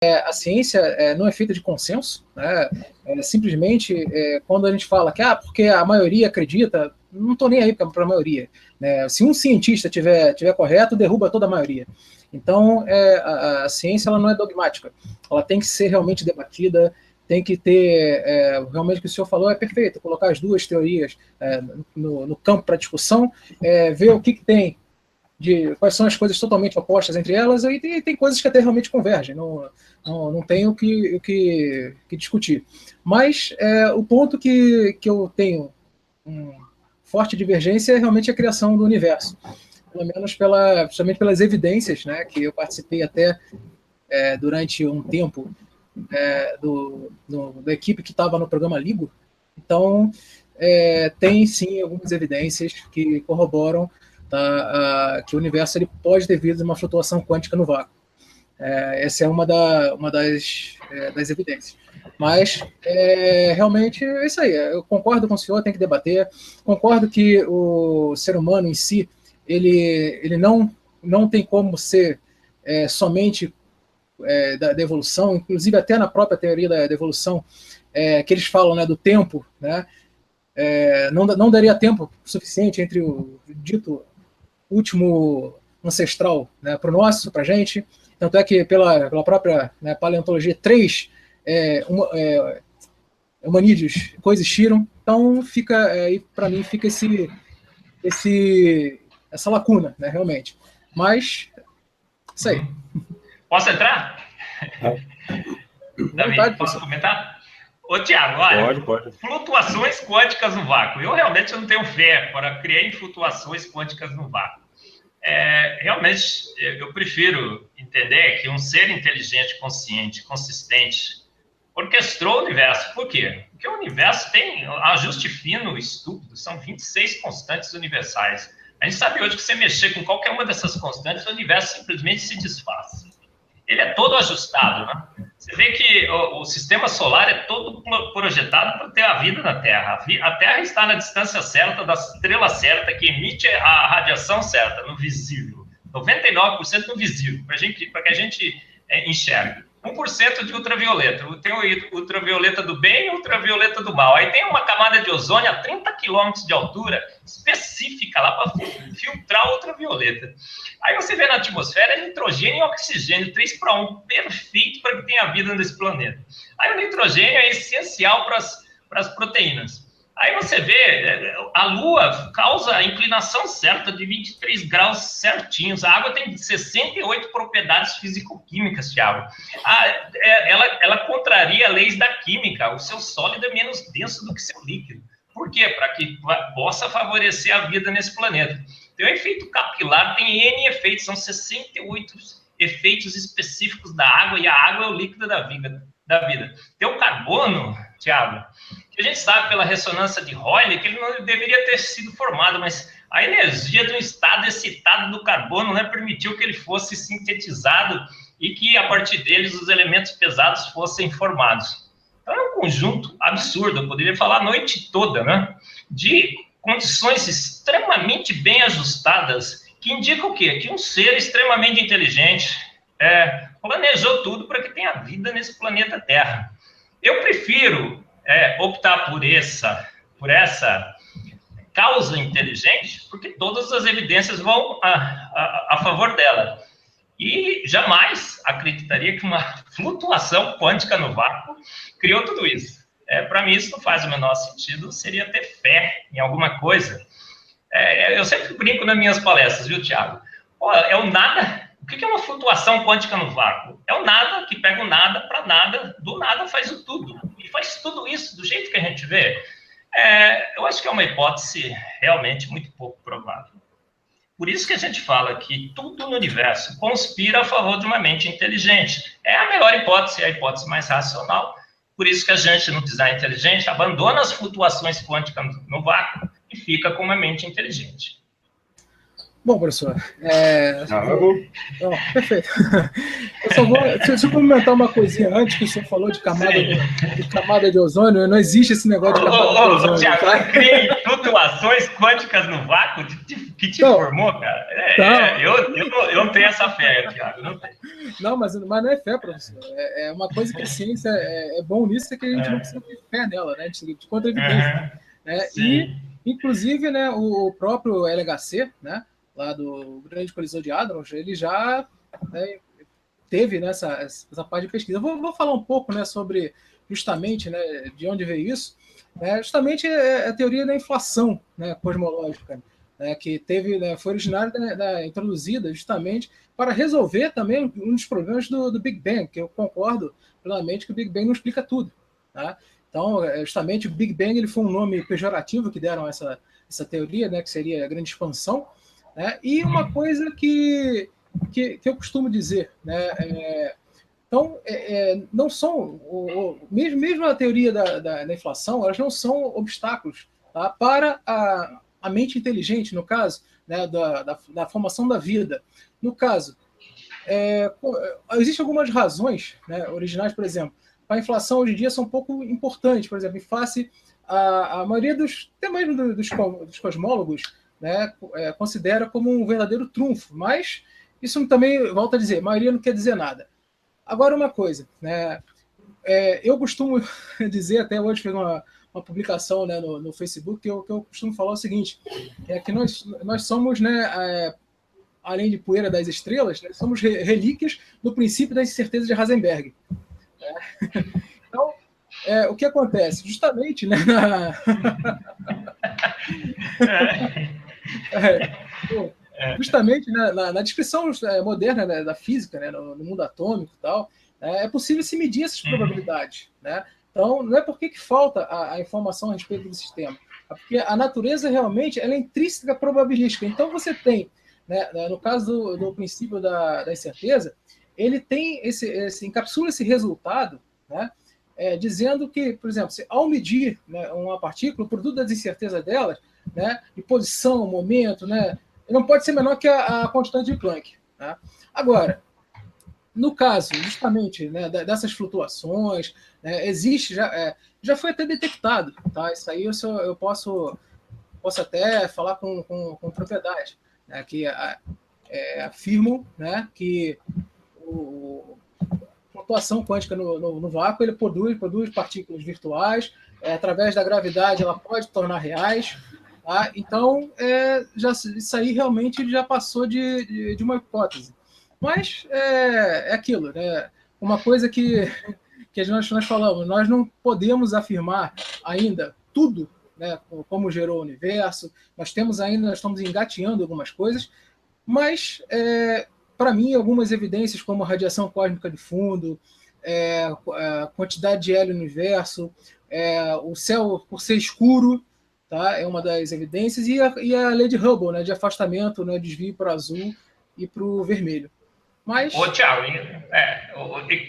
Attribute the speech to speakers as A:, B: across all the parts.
A: a ciência não é feita de consenso, né? Simplesmente, quando a gente fala que porque a maioria acredita, não estou nem aí para a maioria. Né? Se um cientista tiver correto, derruba toda a maioria. Então, a ciência ela não é dogmática, ela tem que ser realmente debatida, tem que ter, realmente o que o senhor falou é perfeito, colocar as duas teorias no campo para discussão, ver o que tem, quais são as coisas totalmente opostas entre elas, e tem coisas que até realmente convergem, não tem o que discutir. Mas o ponto que eu tenho forte divergência é realmente a criação do universo, pelo menos principalmente pelas evidências, né, que eu participei até durante um tempo da equipe que estava no programa LIGO. Então, tem sim algumas evidências que corroboram que o universo ele pode ter vindo de uma flutuação quântica no vácuo. Essa é uma das evidências. Mas, realmente, é isso aí. Eu concordo com o senhor, tem que debater. Concordo que o ser humano em si, ele não tem como ser somente da evolução, inclusive até na própria teoria da evolução, que eles falam, né, do tempo, né? Não daria tempo suficiente entre o dito último ancestral, né, para o nosso, para a gente. Tanto é que pela própria, né, paleontologia, 3 hominídeos coexistiram. Então, para mim, fica essa lacuna, né, realmente. Mas, isso aí.
B: Posso entrar? Davi, posso comentar? Ô, Tiago, olha,
C: pode.
B: Flutuações quânticas no vácuo. Eu realmente não tenho fé para criar em flutuações quânticas no vácuo. Realmente, eu prefiro entender que um ser inteligente, consciente, consistente, orquestrou o universo. Por quê? Porque o universo tem ajuste fino e estúpido, são 26 constantes universais. A gente sabe hoje que se mexer com qualquer uma dessas constantes, o universo simplesmente se desfaz. Ele é todo ajustado, né? Você vê que o sistema solar é todo projetado para ter a vida na Terra. A Terra está na distância certa da estrela certa, que emite a radiação certa, no visível. 99% no visível, para que a gente enxergue. 1% de ultravioleta. Tem o ultravioleta do bem e o ultravioleta do mal. Aí tem uma camada de ozônio a 30 quilômetros de altura, específica lá para filtrar o ultravioleta. Aí você vê na atmosfera nitrogênio e oxigênio, 3:1, perfeito para que tenha vida nesse planeta. Aí o nitrogênio é essencial para as proteínas. Aí você vê, a Lua causa a inclinação certa de 23 graus certinhos. A água tem 68 propriedades físico-químicas, Thiago. Ela contraria leis da química. O seu sólido é menos denso do que seu líquido. Por quê? Para que possa favorecer a vida nesse planeta. Tem o efeito capilar, tem N efeitos, são 68 efeitos específicos da água, e a água é o líquido da vida. Tem o carbono, Thiago, que a gente sabe pela ressonância de Rayleigh que ele não deveria ter sido formado, mas a energia do estado excitado do carbono, né, permitiu que ele fosse sintetizado e que, a partir deles, os elementos pesados fossem formados. Então, é um conjunto absurdo, eu poderia falar a noite toda, né, de condições extremamente bem ajustadas, que indicam o quê? Que um ser extremamente inteligente planejou tudo para que tenha vida nesse planeta Terra. Eu prefiro optar por essa causa inteligente, porque todas as evidências vão a favor dela. E jamais acreditaria que uma flutuação quântica no vácuo criou tudo isso. Para mim, isso não faz o menor sentido, seria ter fé em alguma coisa. Eu sempre brinco nas minhas palestras, viu, Thiago? É o nada. O que é uma flutuação quântica no vácuo? É o nada que pega o nada para nada, do nada faz o tudo. E faz tudo isso do jeito que a gente vê. Eu acho que é uma hipótese realmente muito pouco provável. Por isso que a gente fala que tudo no universo conspira a favor de uma mente inteligente. É a melhor hipótese, é a hipótese mais racional. Por isso que a gente, no design inteligente, abandona as flutuações quânticas no vácuo e fica com uma mente inteligente.
A: Bom, professor, perfeito. Deixa eu comentar uma coisinha antes, que o senhor falou de camada de ozônio. Não existe esse negócio de camada de ozônio.
B: Tiago,
A: tá?
B: Você cria flutuações quânticas no vácuo que te formou, cara? Eu não tenho essa fé, Tiago, não tenho.
A: Não, mas não é fé, professor. É uma coisa que a ciência é bom nisso, é que a gente não precisa ter fé nela, né? De contra-evidência. Né? E, inclusive, né, o próprio LHC, né, lá do Grande Colisão de Hadron, ele já, né, teve, né, essa parte de pesquisa. Vou falar um pouco, né, sobre justamente, né, de onde veio isso. Justamente a teoria da inflação, né, cosmológica, né, que teve, né, foi originária, introduzida justamente para resolver também um dos problemas do Big Bang, que eu concordo plenamente que o Big Bang não explica tudo. Tá? Então, justamente, o Big Bang ele foi um nome pejorativo que deram a essa teoria, né, que seria a grande expansão. Né? E uma coisa que eu costumo dizer, né, então, não são, mesmo a teoria da inflação, elas não são obstáculos, tá, para a mente inteligente, no caso, né, da formação da vida. No caso, existem algumas razões, né, originais, por exemplo, a inflação hoje em dia são um pouco importantes, por exemplo, em face a maioria até mesmo dos cosmólogos, né, considera como um verdadeiro trunfo, mas isso também, volto a dizer, a maioria não quer dizer nada. Agora, uma coisa, né, eu costumo dizer, até hoje fiz uma publicação, né, no Facebook, que eu costumo falar o seguinte, que nós somos, né, além de poeira das estrelas, né, somos relíquias do princípio da incerteza de Heisenberg. Então, o que acontece? Justamente, né, justamente, né, na descrição moderna, né, da física, né, no mundo atômico e tal, é possível se medir essas probabilidades. Né? Então, não é porque que falta a informação a respeito do sistema, é porque a natureza realmente ela é intrínseca probabilística. Então, você tem, né, no caso do princípio da incerteza, ele tem encapsula esse resultado, né, dizendo que, por exemplo, ao medir, né, uma partícula, o produto das incertezas delas, né, de posição, momento, né, não pode ser menor que a constante de Planck. Né? Agora, no caso, justamente, né, dessas flutuações, né, existe, já foi até detectado, tá? Isso aí eu posso até falar com propriedade, né, que afirmam, né, que a flutuação quântica no vácuo ele produz partículas virtuais, através da gravidade ela pode tornar reais. Tá? Então, isso aí realmente já passou de uma hipótese. Mas é aquilo, né? Uma coisa que nós falamos, nós não podemos afirmar ainda tudo, né, como gerou o universo, nós estamos engateando algumas coisas, mas, para mim, algumas evidências como a radiação cósmica de fundo, a quantidade de hélio no universo, o céu por ser escuro, tá? É uma das evidências, e a lei de Hubble, né, de afastamento, né, desvio para o azul e para o vermelho. Mas...
B: Ô, Thiago,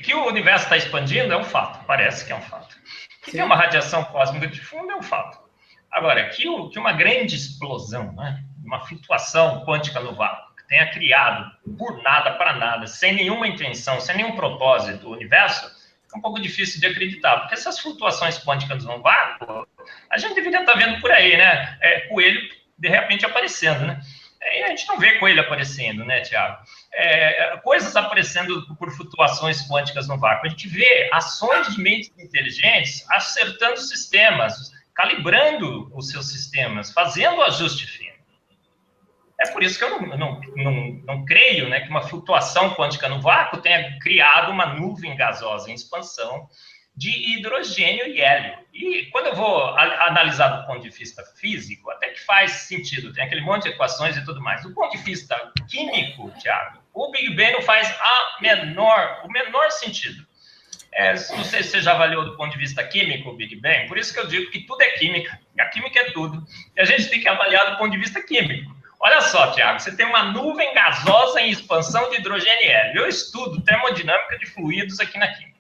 B: que o universo está expandindo é um fato, parece que é um fato. Que tem uma radiação cósmica de fundo é um fato. Agora, que uma grande explosão, né, uma flutuação quântica no vácuo, que tenha criado por nada para nada, sem nenhuma intenção, sem nenhum propósito o universo, é um pouco difícil de acreditar, porque essas flutuações quânticas no vácuo, a gente deveria estar vendo por aí, né? Coelho, de repente, aparecendo, né? E a gente não vê coelho aparecendo, né, Thiago? Coisas aparecendo por flutuações quânticas no vácuo. A gente vê ações de mentes inteligentes acertando sistemas, calibrando os seus sistemas, fazendo o ajuste fino. É por isso que eu não creio, né, que uma flutuação quântica no vácuo tenha criado uma nuvem gasosa em expansão de hidrogênio e hélio. E quando eu vou analisar do ponto de vista físico, até que faz sentido, tem aquele monte de equações e tudo mais. Do ponto de vista químico, Thiago, o Big Bang não faz o menor sentido. Não sei se você já avaliou do ponto de vista químico o Big Bang, por isso que eu digo que tudo é química, a química é tudo, e a gente tem que avaliar do ponto de vista químico. Olha só, Thiago, você tem uma nuvem gasosa em expansão de hidrogênio e hélio. Eu estudo termodinâmica de fluidos aqui na química.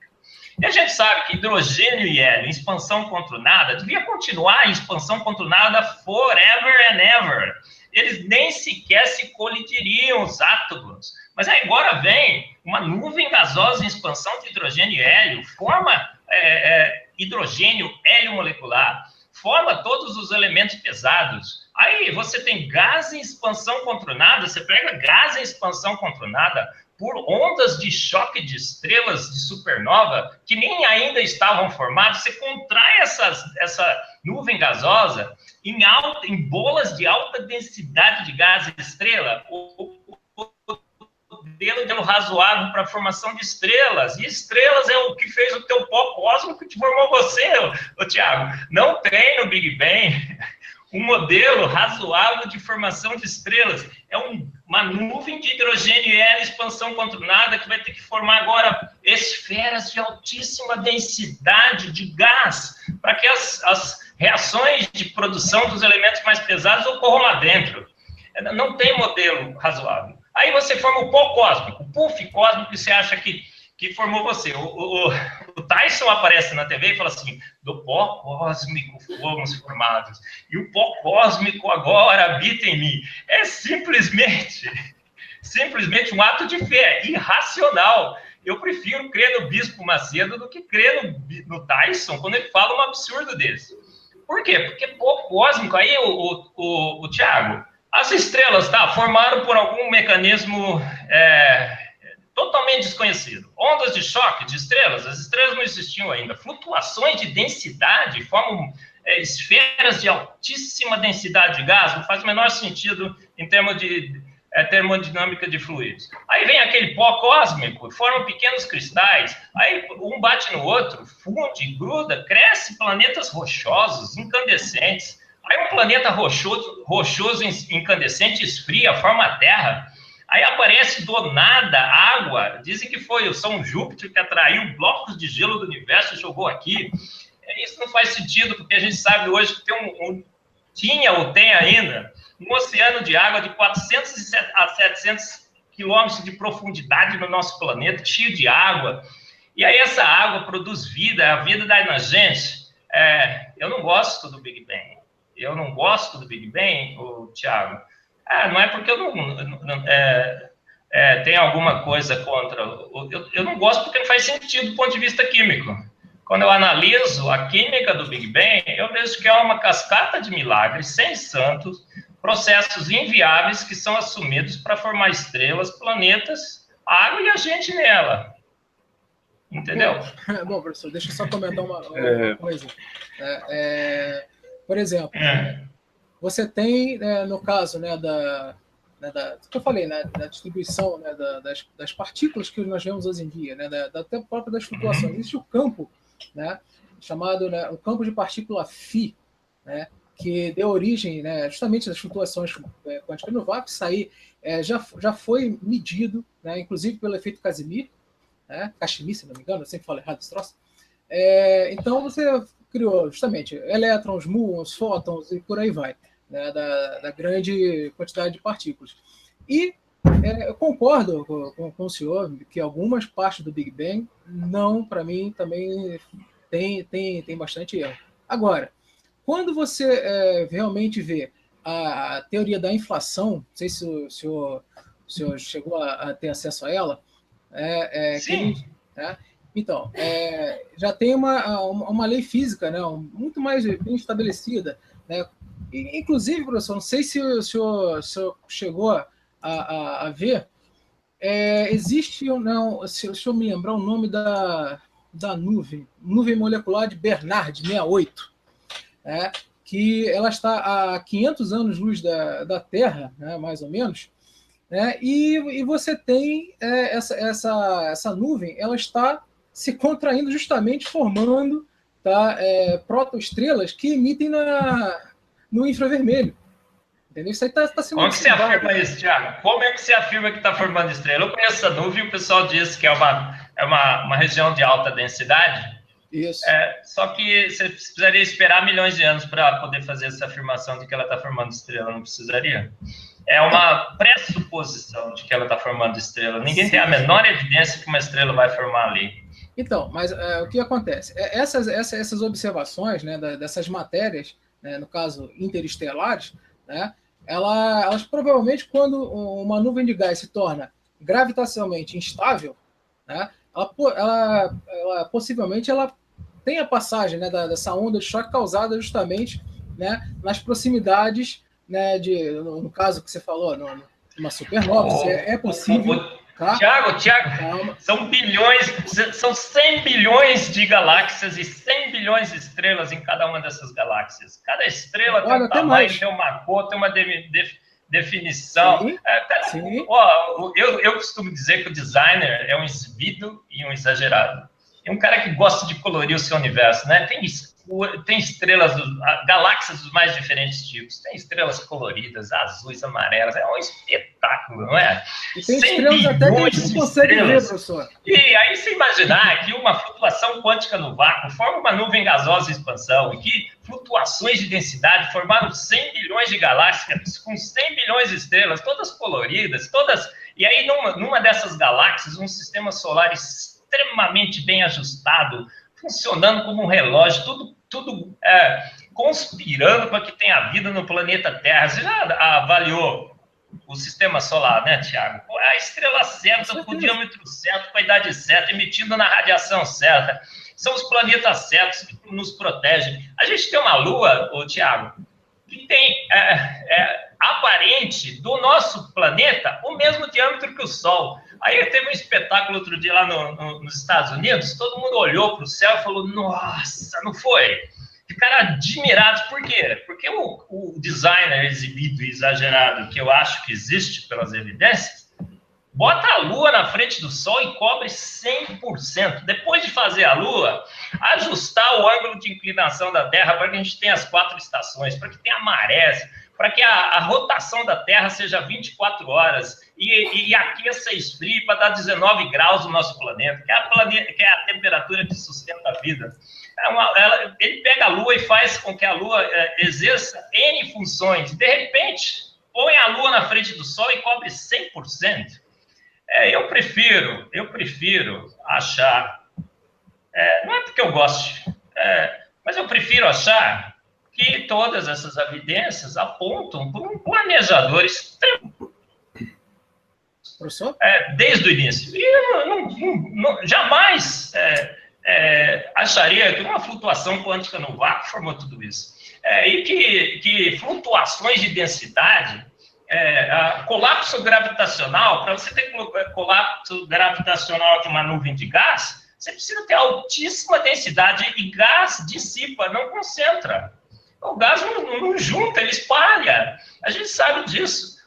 B: E a gente sabe que hidrogênio e hélio em expansão contornada devia continuar em expansão contornada forever and ever. Eles nem sequer se colidiriam, os átomos. Mas aí agora vem uma nuvem gasosa em expansão de hidrogênio e hélio, forma hidrogênio, hélio molecular, forma todos os elementos pesados. Aí você tem gás em expansão contornada, você pega gás em expansão contornada, por ondas de choque de estrelas de supernova que nem ainda estavam formadas. Você contrai essa nuvem gasosa em bolas de alta densidade de gás e estrela, modelo razoável para a formação de estrelas. E estrelas é o que fez o teu pó cósmico que formou você, Tiago. Não tem no Big Bang um modelo razoável de formação de estrelas. É uma nuvem de hidrogênio e hélio, expansão controlada, que vai ter que formar agora esferas de altíssima densidade de gás, para que as reações de produção dos elementos mais pesados ocorram lá dentro. Não tem modelo razoável. Aí você forma o pó cósmico, o puff cósmico que você acha que formou você. O Tyson aparece na TV e fala assim, do pó cósmico fomos formados, e o pó cósmico agora habita em mim. É simplesmente um ato de fé, irracional. Eu prefiro crer no Bispo Macedo do que crer no Tyson quando ele fala um absurdo desse. Por quê? Porque pó cósmico, aí o Tiago, as estrelas formaram por algum mecanismo totalmente desconhecido. Ondas de choque de estrelas, as estrelas não existiam ainda. Flutuações de densidade formam esferas de altíssima densidade de gás, não faz o menor sentido em termos de termodinâmica de fluidos. Aí vem aquele pó cósmico, formam pequenos cristais, aí um bate no outro, funde, gruda, cresce planetas rochosos, incandescentes. Aí um planeta rochoso incandescente esfria, forma a Terra. Aí aparece do nada água. Dizem que foi o São Júpiter que atraiu blocos de gelo do universo e jogou aqui. Isso não faz sentido, porque a gente sabe hoje que tinha ou tem ainda um oceano de água de 400 a 700 quilômetros de profundidade no nosso planeta, cheio de água. E aí essa água produz vida, a vida da gente. Eu não gosto do Big Bang. Eu não gosto do Big Bang, Tiago. Não é porque eu não tenho alguma coisa contra. Eu não gosto porque não faz sentido do ponto de vista químico. Quando eu analiso a química do Big Bang, eu vejo que é uma cascata de milagres, sem santos, processos inviáveis que são assumidos para formar estrelas, planetas, água e a gente nela. Entendeu?
A: Bom, professor, deixa eu só comentar uma coisa. Por exemplo, você tem, no caso que eu falei, da distribuição das partículas que nós vemos hoje em dia, até própria das flutuações. Existe o campo, chamado o campo de partícula Phi, que deu origem justamente às flutuações quânticas no vácuo. Isso aí já foi medido, inclusive pelo efeito Casimir, Casimir, se não me engano, eu sempre falo errado esse troço. Então você criou justamente elétrons, muons, fótons e por aí vai, da grande quantidade de partículas. E eu concordo com o senhor que algumas partes do Big Bang não, para mim, também tem bastante erro. Agora, quando você realmente vê a teoria da inflação, não sei se o senhor chegou a ter acesso a ela,
B: Sim.
A: Então, já tem uma lei física, muito mais bem estabelecida, Inclusive, professor, não sei se o senhor chegou a ver, existe, se eu me lembrar o nome da nuvem molecular de Bernard 68, que ela está a 500 anos-luz da Terra, mais ou menos, e você tem essa nuvem, ela está se contraindo justamente formando protoestrelas que emitem no infravermelho. Entendeu? Isso aí está sendo...
B: Como é que você afirma isso, Thiago? Como é que você afirma que está formando estrela? Eu conheço essa nuvem, o pessoal diz que é uma região de alta densidade.
A: Isso.
B: Só que você precisaria esperar milhões de anos para poder fazer essa afirmação de que ela está formando estrela, não precisaria? É uma pressuposição de que ela está formando estrela. Ninguém tem a menor evidência que uma estrela vai formar ali.
A: Então, mas o que acontece? Essas observações, dessas matérias, no caso interestelares, elas provavelmente, quando uma nuvem de gás se torna gravitacionalmente instável, ela possivelmente tem a passagem dessa onda de choque causada justamente nas proximidades, no caso que você falou, numa supernova. É possível. Tá?
B: Tiago, são bilhões, são 100 bilhões de galáxias e 100 bilhões de estrelas em cada uma dessas galáxias. Cada estrela tem um tamanho, tem uma cor, tem uma definição.
A: Sim, sim.
B: Eu costumo dizer que o designer é um exibido e um exagerado. É um cara que gosta de colorir o seu universo, né? Tem estrelas, galáxias dos mais diferentes tipos. Tem estrelas coloridas, azuis, amarelas. É um espetáculo, não é?
A: E tem estrelas até que a gente não consegue ver, professor.
B: E aí, se imaginar que uma flutuação quântica no vácuo forma uma nuvem gasosa em expansão e que flutuações de densidade formaram 100 bilhões de galáxias com 100 bilhões de estrelas, todas coloridas, todas... E aí, numa dessas galáxias, um sistema solar extremamente bem ajustado, funcionando como um relógio, tudo conspirando para que tenha vida no planeta Terra. Você já avaliou o sistema solar, né, Tiago? A estrela certa, com o diâmetro certo, com a idade certa, emitindo na radiação certa. São os planetas certos que nos protegem. A gente tem uma lua, Tiago, que tem aparente do nosso planeta o mesmo diâmetro que o Sol. Aí teve um espetáculo outro dia lá nos Estados Unidos, todo mundo olhou para o céu e falou, nossa, não foi? Ficaram admirados. Por quê? Porque o designer exibido e exagerado que eu acho que existe pelas evidências, bota a Lua na frente do Sol e cobre 100%. Depois de fazer a Lua, ajustar o ângulo de inclinação da Terra para que a gente tenha as 4 estações, para que tenha marés, para que a rotação da Terra seja 24 horas e aqueça e esfrie para dar 19 graus no nosso planeta, que é a temperatura que sustenta a vida. Ele pega a Lua e faz com que a Lua exerça N funções. De repente, põe a Lua na frente do Sol e cobre 100%. Eu prefiro achar, não é porque eu gosto, mas eu prefiro achar que todas essas evidências apontam para um planejador extremo.
A: Professor?
B: Desde o início. E eu jamais acharia que uma flutuação quântica no vácuo formou tudo isso. E que flutuações de densidade, colapso gravitacional, para você ter colapso gravitacional de uma nuvem de gás, você precisa ter altíssima densidade e gás dissipa, não concentra. O gás não junta, ele espalha. A gente sabe disso.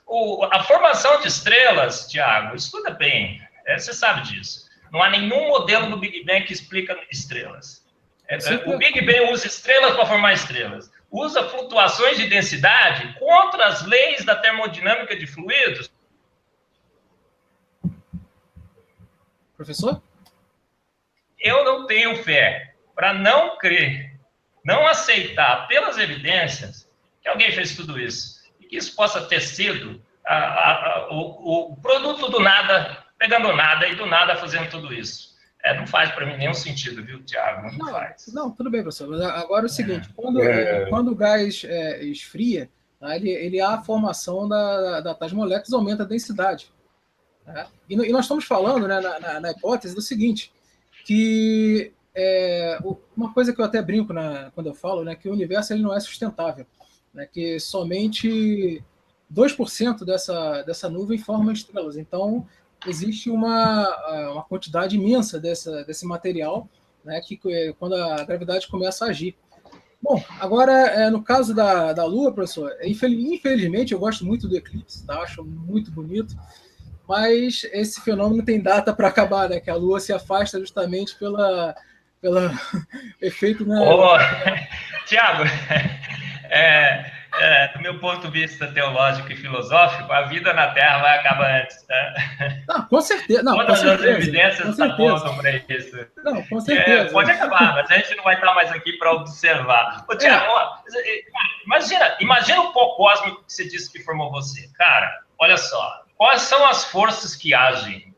B: A formação de estrelas, Tiago, estuda bem, você sabe disso. Não há nenhum modelo do Big Bang que explica estrelas. O Big Bang usa estrelas para formar estrelas. Usa flutuações de densidade contra as leis da termodinâmica de fluidos.
A: Professor?
B: Eu não tenho fé para não crer, não aceitar pelas evidências que alguém fez tudo isso. E que isso possa ter sido o produto do nada, pegando nada e do nada fazendo tudo isso. Não faz para mim nenhum sentido, viu, Tiago? Não faz.
A: Não, tudo bem, professor. Mas agora é o seguinte, quando o gás esfria, ele há a formação das moléculas, aumenta a densidade. Né? E nós estamos falando, né, na hipótese do seguinte, que uma coisa que eu até brinco quando eu falo, né, que o universo ele não é sustentável, né, que somente 2% dessa nuvem forma estrelas. Então, existe uma quantidade imensa desse material, né, que quando a gravidade começa a agir. Bom, agora, no caso da Lua, professor, infelizmente eu gosto muito do eclipse, tá? Acho muito bonito, mas esse fenômeno tem data para acabar, né? Que a Lua se afasta justamente pelo efeito... Né?
B: Tiago, do meu ponto de vista teológico e filosófico, a vida na Terra vai acabar antes, tá?
A: Não, com certeza. Não,
B: todas as evidências apontam para isso.
A: Não, com certeza.
B: Pode acabar, mas a gente não vai estar mais aqui para observar. Ô, Tiago, imagina o pó cósmico que você disse que formou você. Cara, olha só. Quais são as forças que agem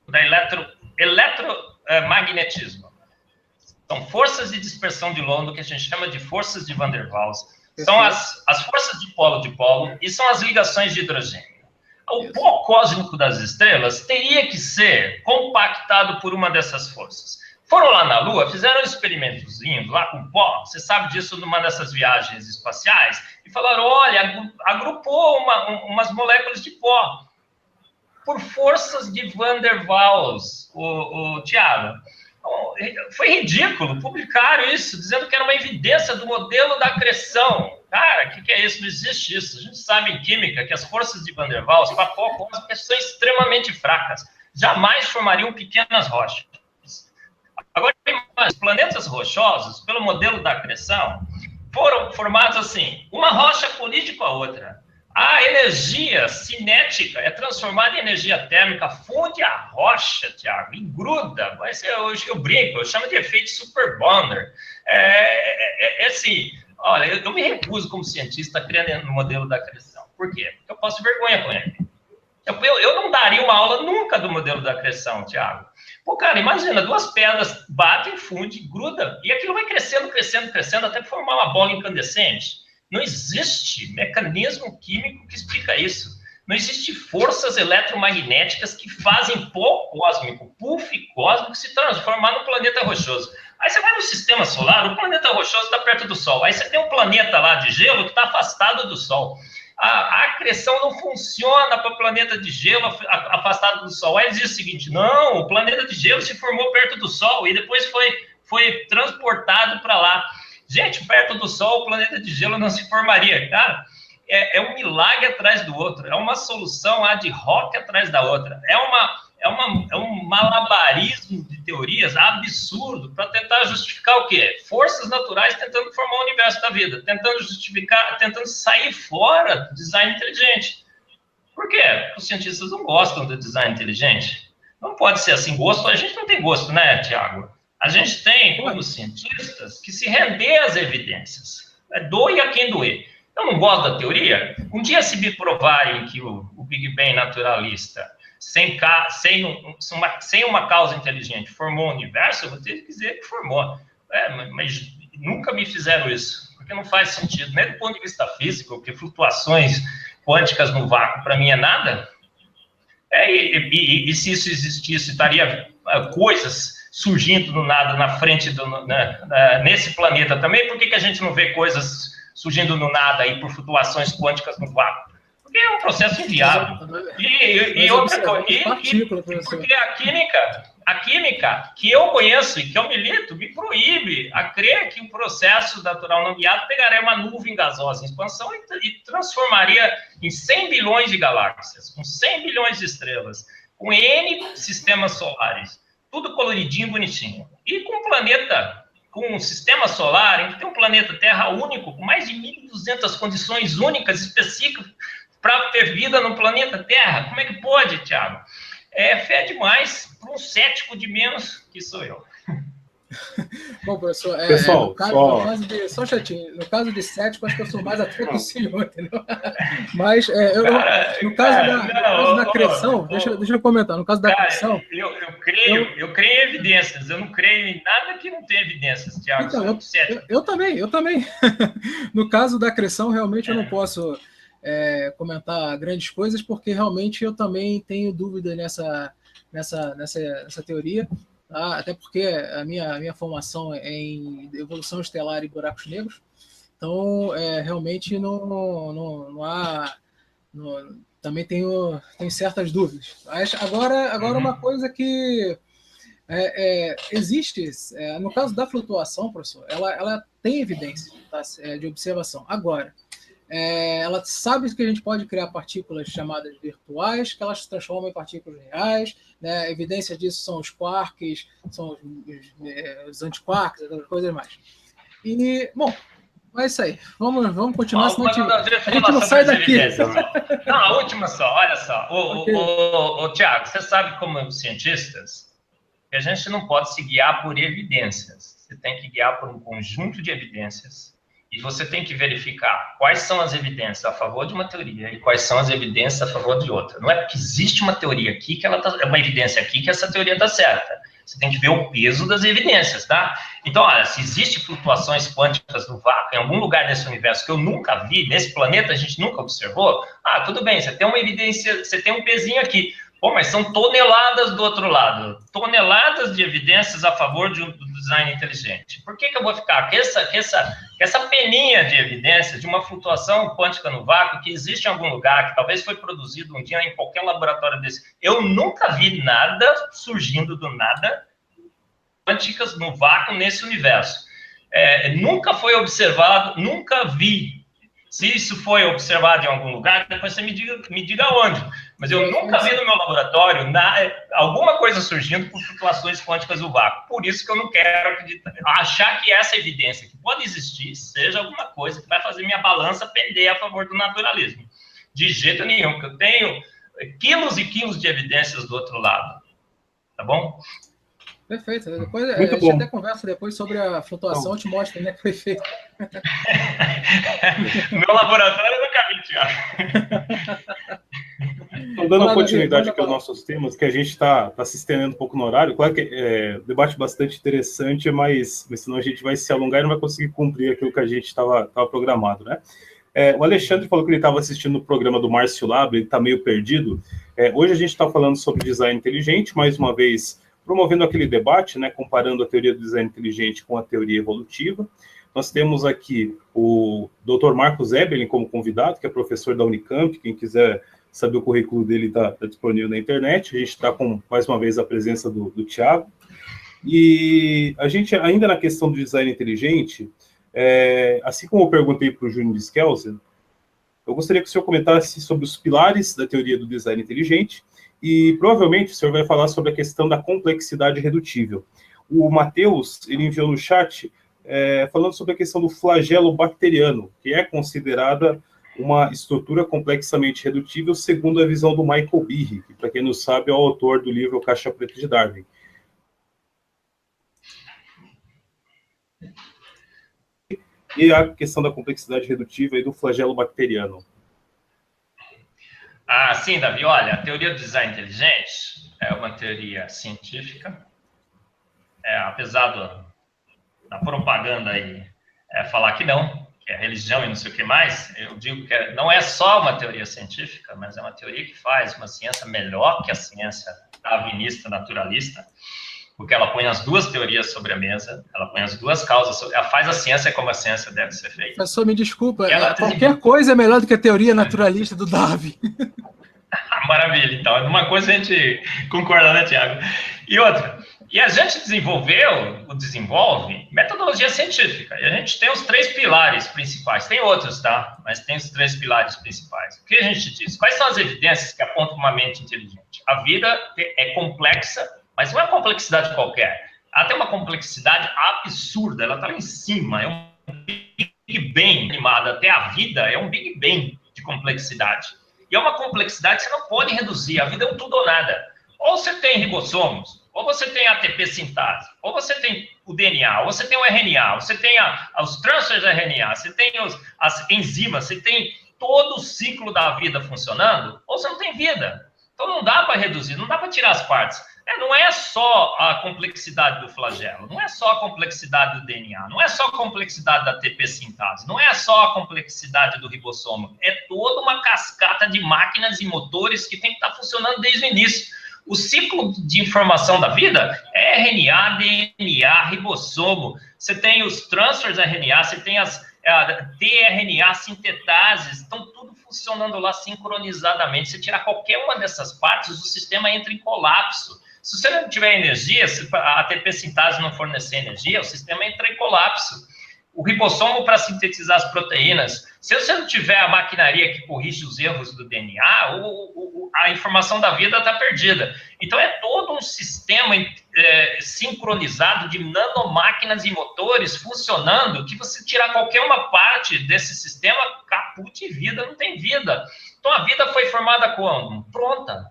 B: da eletromagnetismo? São forças de dispersão de London, que a gente chama de forças de Van der Waals. São as forças de polo e são as ligações de hidrogênio. O pó cósmico das estrelas teria que ser compactado por uma dessas forças. Foram lá na Lua, fizeram um experimentozinho lá com pó, você sabe disso numa dessas viagens espaciais, e falaram, olha, agrupou umas moléculas de pó. por forças de Van der Waals, o Thiago. Foi ridículo, publicaram isso, dizendo que era uma evidência do modelo da acreção. Cara, o que é isso? Não existe isso. A gente sabe em química que as forças de Van der Waals, papel cósmico, são extremamente fracas. Jamais formariam pequenas rochas. Agora, os planetas rochosos, pelo modelo da acreção, foram formados assim, uma rocha colide com a outra. A energia cinética é transformada em energia térmica, funde a rocha, Thiago, e gruda. Mas hoje eu brinco, eu chamo de efeito super bonder. Assim, olha, eu me recuso como cientista a crer no modelo da acreção. Por quê? Porque eu passo vergonha com ele. Eu não daria uma aula nunca do modelo da acreção, Thiago. Pô, cara, imagina, duas pedras batem, fundem, grudam, e aquilo vai crescendo, crescendo, crescendo, até formar uma bola incandescente. Não existe mecanismo químico que explica isso. Não existe forças eletromagnéticas que fazem pó cósmico, puff cósmico, se transformar no planeta rochoso. Aí você vai no sistema solar, o planeta rochoso está perto do Sol. Aí você tem um planeta lá de gelo que está afastado do Sol. A acreção não funciona para o planeta de gelo afastado do Sol. Aí diz o seguinte, não, o planeta de gelo se formou perto do Sol e depois foi transportado para lá. Gente, perto do Sol, o planeta de gelo não se formaria. Cara, é um milagre atrás do outro, é uma solução ad hoc atrás da outra. É um malabarismo de teorias absurdo para tentar justificar o quê? Forças naturais tentando formar o universo da vida, tentando justificar, tentando sair fora do design inteligente. Por quê? Os cientistas não gostam do design inteligente. Não pode ser assim, gosto, a gente não tem gosto, né, Thiago? A gente tem, como cientistas, que se render às evidências. Doe a quem doer. Eu não gosto da teoria. Um dia, se me provarem que o Big Bang naturalista, sem uma causa inteligente, formou o universo, eu vou ter que dizer que formou. Mas nunca me fizeram isso, porque não faz sentido. Nem do ponto de vista físico, porque flutuações quânticas no vácuo, para mim, é nada. E se isso existisse, estaria coisas surgindo do nada na frente, nesse planeta também. Por que a gente não vê coisas surgindo do nada aí por flutuações quânticas no vácuo? Porque é um processo inviável. Porque a química que eu conheço e que eu milito me proíbe a crer que o processo natural não guiado pegaria uma nuvem gasosa em expansão e transformaria em 100 bilhões de galáxias, com 100 bilhões de estrelas, com N sistemas solares, tudo coloridinho, bonitinho. E com um planeta, com um sistema solar, em que tem um planeta Terra único, com mais de 1.200 condições únicas, específicas, para ter vida no planeta Terra. Como é que pode, Thiago? Fé demais para um cético de menos, que sou eu.
A: Bom, professor,
C: Pessoal,
A: só chatinho. No caso de cético, acho que eu sou mais até do senhor, entendeu? Mas no caso da acreção, deixa eu comentar. No caso da acreção.
B: Eu creio em evidências, eu não creio em nada que não tenha evidências, Thiago.
A: Então, eu também. No caso da acreção, realmente eu não posso comentar grandes coisas, porque realmente eu também tenho dúvida nessa teoria. Tá? Até porque a minha formação é em evolução estelar e buracos negros, então realmente não há. Também tenho certas dúvidas. Mas agora uma coisa que existe, no caso da flutuação, professor, ela tem evidência, tá, de observação. Agora, ela sabe que a gente pode criar partículas chamadas virtuais, que elas se transformam em partículas reais, né? Evidências disso são os quarks, são os antiquarks, outras coisas mais. E, bom, é isso aí. Vamos continuar, senão a gente não sai daqui.
B: Não, a última só, olha só. Thiago, você sabe como cientistas que a gente não pode se guiar por evidências. Você tem que guiar por um conjunto de evidências. E você tem que verificar quais são as evidências a favor de uma teoria e quais são as evidências a favor de outra. Não é porque existe uma teoria aqui que uma evidência aqui que essa teoria está certa. Você tem que ver o peso das evidências, tá? Então, olha, se existem flutuações quânticas no vácuo em algum lugar desse universo que eu nunca vi, nesse planeta a gente nunca observou, tudo bem, você tem uma evidência, você tem um pezinho aqui. Pô, mas são toneladas do outro lado, toneladas de evidências a favor do design inteligente. Por que eu vou ficar com essa peninha de evidências de uma flutuação quântica no vácuo que existe em algum lugar, que talvez foi produzido um dia em qualquer laboratório desse? Eu nunca vi nada surgindo do nada quânticas no vácuo nesse universo. Nunca foi observado, nunca vi. Se isso foi observado em algum lugar, depois você me diga onde. Mas eu nunca vi no meu laboratório alguma coisa surgindo por flutuações quânticas no vácuo. Por isso que eu não quero achar que essa evidência que pode existir seja alguma coisa que vai fazer minha balança pender a favor do naturalismo. De jeito nenhum, porque eu tenho quilos e quilos de evidências do outro lado. Tá bom?
A: Perfeito. Depois, a gente até conversa depois sobre a flutuação, eu te mostro como é que foi feito.
B: Meu laboratório eu nunca vi, Thiago.
C: Então, dando continuidade aqui aos nossos temas, que a gente está se estendendo um pouco no horário, claro que é debate bastante interessante, mas senão a gente vai se alongar e não vai conseguir cumprir aquilo que a gente estava programado, né? O Alexandre falou que ele estava assistindo o programa do Márcio Lab, ele está meio perdido. Hoje a gente está falando sobre design inteligente, mais uma vez promovendo aquele debate, né, comparando a teoria do design inteligente com a teoria evolutiva. Nós temos aqui o Dr. Marcos Eberlin como convidado, que é professor da Unicamp. Quem quiser saber o currículo dele está disponível na internet. A gente está com, mais uma vez, a presença do Thiago. E a gente, ainda na questão do design inteligente, assim como eu perguntei para o Júnior Skelsen, eu gostaria que o senhor comentasse sobre os pilares da teoria do design inteligente e, provavelmente, o senhor vai falar sobre a questão da complexidade redutível. O Matheus, ele enviou no chat, falando sobre a questão do flagelo bacteriano, que é considerada uma estrutura complexamente redutível, segundo a visão do Michael Behe, que, para quem não sabe, é o autor do livro Caixa Preta de Darwin. E a questão da complexidade redutível e do flagelo bacteriano.
B: Sim, Davi. Olha, a teoria do design inteligente é uma teoria científica. Apesar da propaganda aí falar que não, que é religião e não sei o que mais, eu digo que não é só uma teoria científica, mas é uma teoria que faz uma ciência melhor que a ciência darwinista, naturalista, porque ela põe as duas teorias sobre a mesa, ela põe as duas causas, ela faz a ciência como a ciência deve ser feita.
A: Professor, me desculpa, qualquer coisa é melhor do que a teoria naturalista do Darwin.
B: Maravilha, então, uma coisa a gente concorda, né, Thiago? E outra, e a gente desenvolve metodologia científica, e a gente tem os 3 pilares principais, tem outros, tá? Mas tem os 3 pilares principais. O que a gente diz? Quais são as evidências que apontam uma mente inteligente? A vida é complexa, mas não é uma complexidade qualquer. Ela tem uma complexidade absurda, ela está lá em cima, é um Big Bang animado, até a vida é um Big Bang de complexidade. E é uma complexidade que você não pode reduzir, a vida é um tudo ou nada. Ou você tem ribossomos, ou você tem ATP sintase, ou você tem o DNA, ou você tem o RNA, ou você tem os transfers de RNA, você tem as enzimas, você tem todo o ciclo da vida funcionando, ou você não tem vida. Então não dá para reduzir, não dá para tirar as partes. Não é só a complexidade do flagelo, não é só a complexidade do DNA, não é só a complexidade da ATP sintase, não é só a complexidade do ribossomo, é toda uma cascata de máquinas e motores que tem que estar funcionando desde o início. O ciclo de informação da vida é RNA, DNA, ribossomo, você tem os transfers RNA, você tem as tRNA sintetases, estão tudo funcionando lá sincronizadamente. Se tirar qualquer uma dessas partes, o sistema entra em colapso. Se você não tiver energia, se a ATP sintase não fornecer energia, o sistema entra em colapso. O ribossomo para sintetizar as proteínas, se você não tiver a maquinaria que corrige os erros do DNA, a informação da vida está perdida. Então, é todo um sistema sincronizado de nanomáquinas e motores funcionando, que você tirar qualquer uma parte desse sistema, caput e vida, não tem vida. Então, a vida foi formada como? Pronta.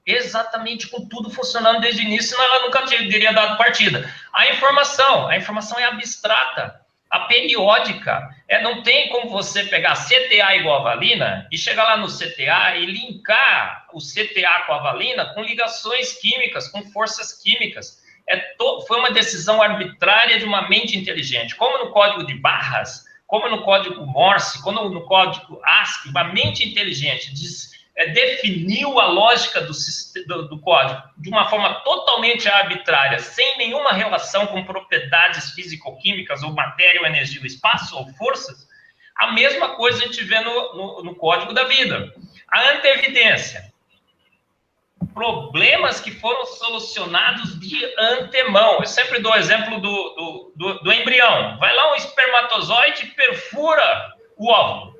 B: Exatamente com tudo funcionando desde o início, senão ela nunca teria dado partida. A informação é abstrata, a periódica, não tem como você pegar CTA igual a valina e chegar lá no CTA e linkar o CTA com a valina com ligações químicas, com forças químicas. Foi uma decisão arbitrária de uma mente inteligente, como no código de barras, como no código Morse, como no código ASCII, uma mente inteligente definiu a lógica do código de uma forma totalmente arbitrária, sem nenhuma relação com propriedades físico-químicas, ou matéria, ou energia, ou espaço, ou forças, a mesma coisa a gente vê no código da vida. A antevidência. Problemas que foram solucionados de antemão. Eu sempre dou o exemplo do embrião. Vai lá um espermatozoide e perfura o óvulo.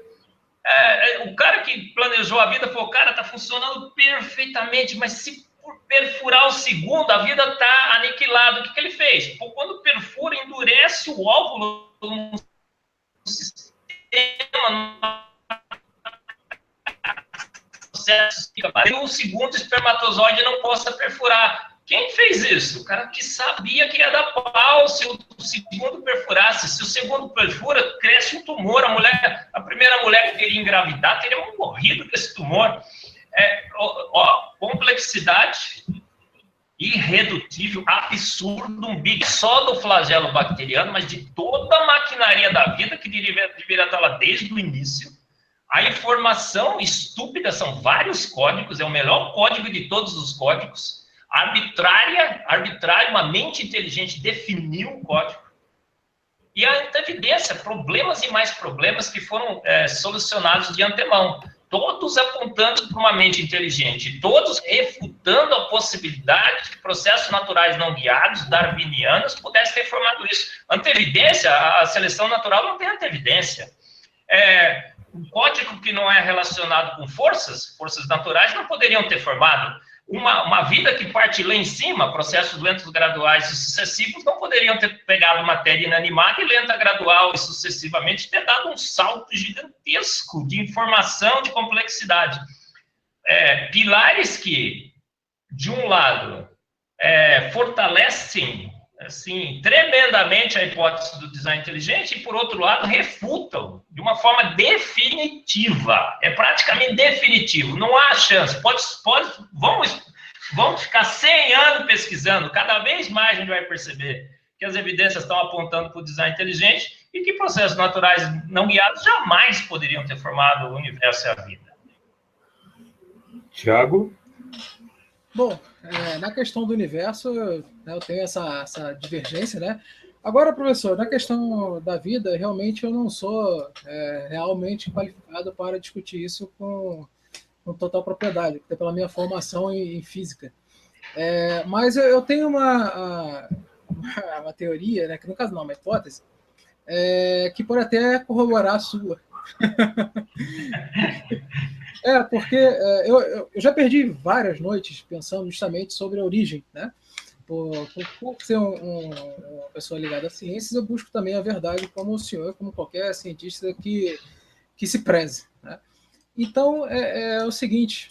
B: O cara que planejou a vida falou, cara, tá funcionando perfeitamente, mas se perfurar o segundo, a vida tá aniquilada. O que ele fez? Pô, quando perfura, endurece o óvulo no sistema, o segundo espermatozoide não possa perfurar. Quem fez isso? O cara que sabia que ia dar pau se o segundo perfurasse. Se o segundo perfura, cresce um tumor. A primeira mulher que queria engravidar teria morrido com esse tumor. Complexidade irredutível, absurdo, um big só do flagelo bacteriano, mas de toda a maquinaria da vida que deveria estar lá desde o início. A informação estúpida, são vários códigos, é o melhor código de todos os códigos. Arbitrário, uma mente inteligente definiu o código. E a evidência, problemas e mais problemas que foram solucionados de antemão. Todos apontando para uma mente inteligente, todos refutando a possibilidade de que processos naturais não guiados, darwinianos, pudessem ter formado isso. Antevidência, a seleção natural não tem antevidência. Um código que não é relacionado com forças naturais, não poderiam ter formado. Uma vida que parte lá em cima, processos lentos, graduais e sucessivos, não poderiam ter pegado matéria inanimada e lenta, gradual e sucessivamente ter dado um salto gigantesco de informação, de complexidade. Pilares que, de um lado, fortalecem assim, tremendamente a hipótese do design inteligente e, por outro lado, refutam de uma forma definitiva. É praticamente definitivo. Não há chance. Vamos ficar 100 anos pesquisando. Cada vez mais a gente vai perceber que as evidências estão apontando para o design inteligente e que processos naturais não guiados jamais poderiam ter formado o universo e a vida.
C: Tiago?
A: Bom, na questão do universo, eu tenho essa divergência, né? Agora, professor, na questão da vida, realmente eu não sou realmente qualificado para discutir isso com total propriedade, até pela minha formação em física. Mas eu tenho uma teoria, né, que no caso não, uma hipótese, que pode até corroborar a sua. Porque eu já perdi várias noites pensando justamente sobre a origem, né? Por ser uma pessoa ligada a ciências, eu busco também a verdade como o senhor, como qualquer cientista que se preze, né? Então, é o seguinte,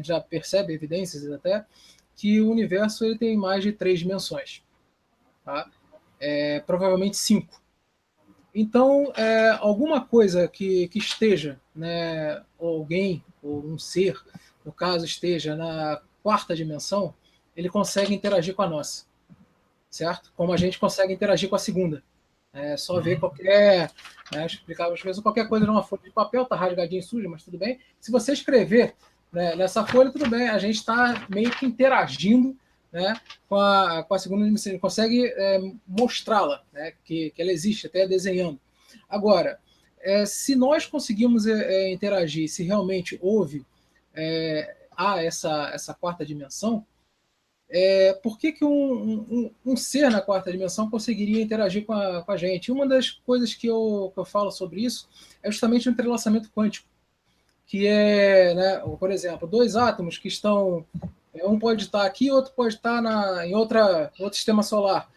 A: já percebe evidências até que o universo ele tem mais de 3 dimensões, tá? Provavelmente 5. Então, alguma coisa que esteja, né, alguém, ou um ser, no caso, esteja na 4ª dimensão, ele consegue interagir com a nossa, certo? Como a gente consegue interagir com a 2ª. Só ver qualquer... eu explicava às vezes, qualquer coisa numa folha de papel, está rasgadinho e suja, mas tudo bem. Se você escrever, né, nessa folha, tudo bem, a gente está meio que interagindo, né, com a 2ª dimensão, ele consegue mostrá-la, né, que ela existe, até desenhando. Agora, se nós conseguimos interagir, se realmente houve essa 4ª dimensão, por que um ser na 4ª dimensão conseguiria interagir com a gente? Uma das coisas que eu falo sobre isso é justamente o entrelaçamento quântico, que né, por exemplo, 2 átomos que estão... um pode estar aqui, outro pode estar em outro sistema solar.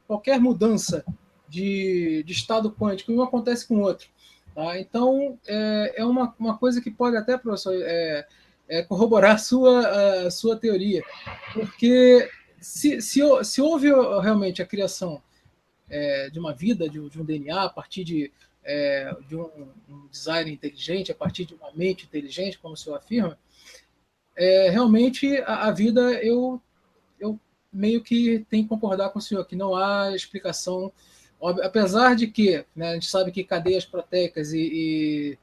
A: Qualquer mudança de estado quântico, um acontece com o outro. Tá? Então, é uma coisa que pode até, professor, corroborar a sua teoria. Porque se houve realmente a criação de uma vida, de um DNA, a partir de um design inteligente, a partir de uma mente inteligente, como o senhor afirma, realmente a vida, eu meio que tenho que concordar com o senhor, que não há explicação, apesar de que, né, a gente sabe que cadeias proteicas e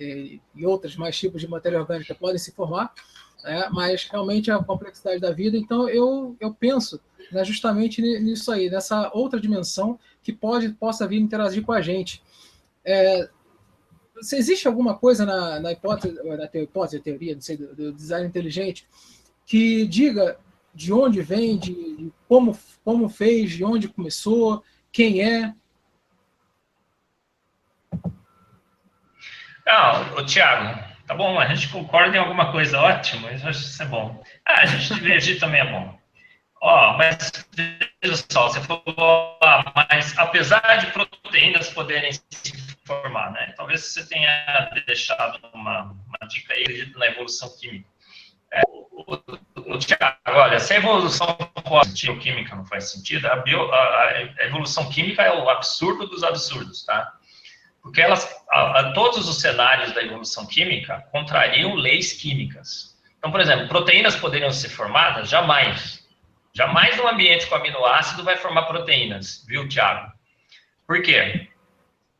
A: e outros mais tipos de matéria orgânica podem se formar, mas realmente a complexidade da vida. Então, eu penso, né, justamente nisso aí, nessa outra dimensão que possa vir interagir com a gente. Se existe alguma coisa na teoria, não sei, do design inteligente, que diga de onde vem, de como fez, de onde começou, quem é?
B: Não, Thiago, tá bom, a gente concorda em alguma coisa, ótimo, isso acho que isso é bom. A gente divergir também é bom. Mas veja só, você falou, mas apesar de proteínas poderem se formar, né? Talvez você tenha deixado uma dica aí, acredito na evolução química. Thiago, olha, se a evolução química não faz sentido, a evolução química é o absurdo dos absurdos, tá? Porque todos os cenários da evolução química contrariam leis químicas. Então, por exemplo, proteínas poderiam ser formadas? Jamais. Jamais um ambiente com aminoácido vai formar proteínas, viu, Thiago? Por quê?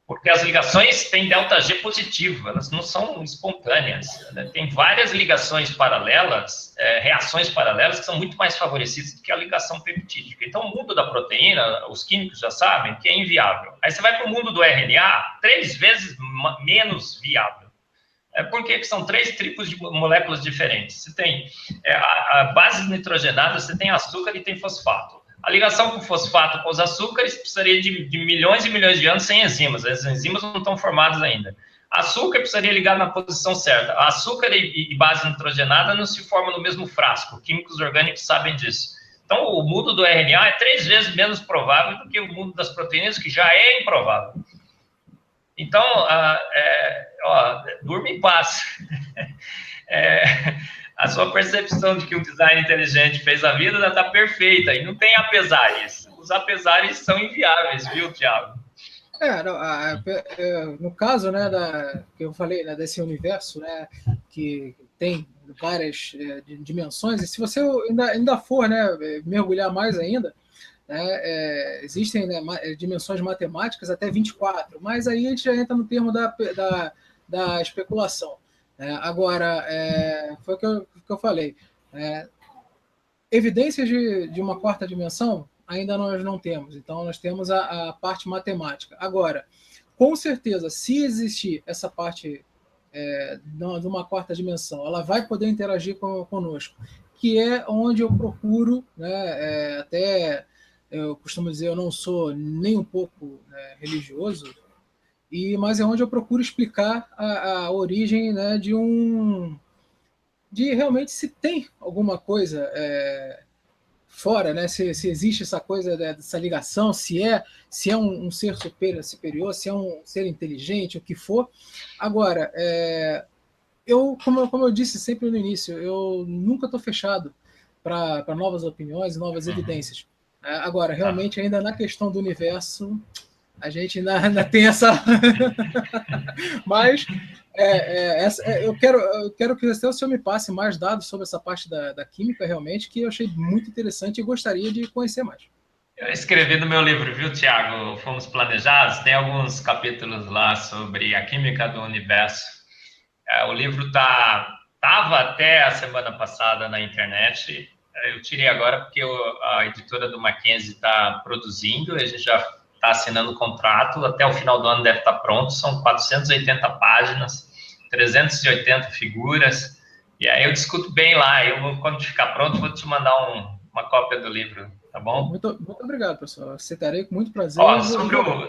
B: Porque as ligações têm ΔG positivo, elas não são espontâneas. Né? Tem várias ligações paralelas, reações paralelas, que são muito mais favorecidas do que a ligação peptídica. Então, o mundo da proteína, os químicos já sabem que é inviável. Aí você vai para o mundo do RNA, 3 vezes menos viável. Por que são 3 tipos de moléculas diferentes? Você tem a base nitrogenada, você tem açúcar e tem fosfato. A ligação com fosfato com os açúcares precisaria de milhões e milhões de anos sem enzimas. As enzimas não estão formadas ainda. Açúcar precisaria ligar na posição certa. Açúcar e base nitrogenada não se formam no mesmo frasco. Químicos orgânicos sabem disso. Então, o mundo do RNA é 3 vezes menos provável do que o mundo das proteínas, que já é improvável. Então, durma em paz. A sua percepção de que o design inteligente fez a vida está perfeita, e não tem apesares. Os apesares são inviáveis, viu, Thiago?
A: No caso, né, que eu falei, né, desse universo, né, que tem várias dimensões, e se você ainda for, né, mergulhar mais ainda, né, existem, né, dimensões matemáticas até 24, mas aí a gente já entra no termo da especulação. Agora, foi o que eu falei. Evidências de uma quarta dimensão ainda nós não temos. Então, nós temos a parte matemática. Agora, com certeza, se existir essa parte de uma quarta dimensão, ela vai poder interagir conosco, que é onde eu procuro, né, até eu costumo dizer, eu não sou nem um pouco religioso, mas é onde eu procuro explicar a origem, né, de realmente se tem alguma coisa fora, né, se existe essa coisa dessa ligação, se é um ser superior, se é um ser inteligente, o que for. Agora, como eu disse sempre no início, eu nunca estou fechado para novas opiniões e novas evidências. Agora, realmente, ainda na questão do universo, a gente ainda tem essa... Mas eu quero que o senhor me passe mais dados sobre essa parte da química, realmente, que eu achei muito interessante e gostaria de conhecer mais.
B: Eu escrevi no meu livro, viu, Thiago? Fomos Planejados, tem alguns capítulos lá sobre a química do universo. O livro estava até a semana passada na internet. Eu tirei agora porque a editora do Mackenzie está produzindo, a gente já está assinando o contrato, até o final do ano deve estar pronto, são 480 páginas, 380 figuras, e aí eu discuto bem lá. Quando ficar pronto, vou te mandar uma cópia do livro, tá bom?
A: Muito obrigado, pessoal, aceitarei com muito prazer.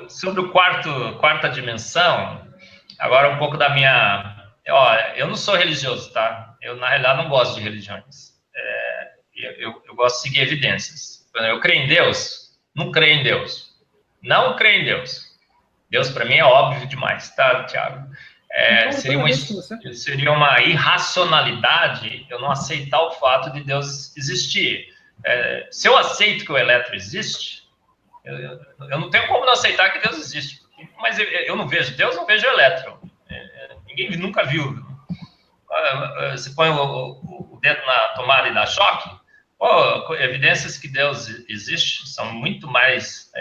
B: Sobre o quarta dimensão, agora um pouco da minha... eu não sou religioso, tá? Eu, na realidade, não gosto de religiões. Eu gosto de seguir evidências. Eu creio em Deus? Não creio em Deus. Não creio em Deus. Deus, para mim, é óbvio demais, tá, Thiago? Seria uma irracionalidade eu não aceitar o fato de Deus existir. Se eu aceito que o elétron existe, eu não tenho como não aceitar que Deus existe. Mas eu não vejo Deus, não vejo elétron. Ninguém nunca viu. Você põe o dedo na tomada e dá choque? Evidências que Deus existe são muito mais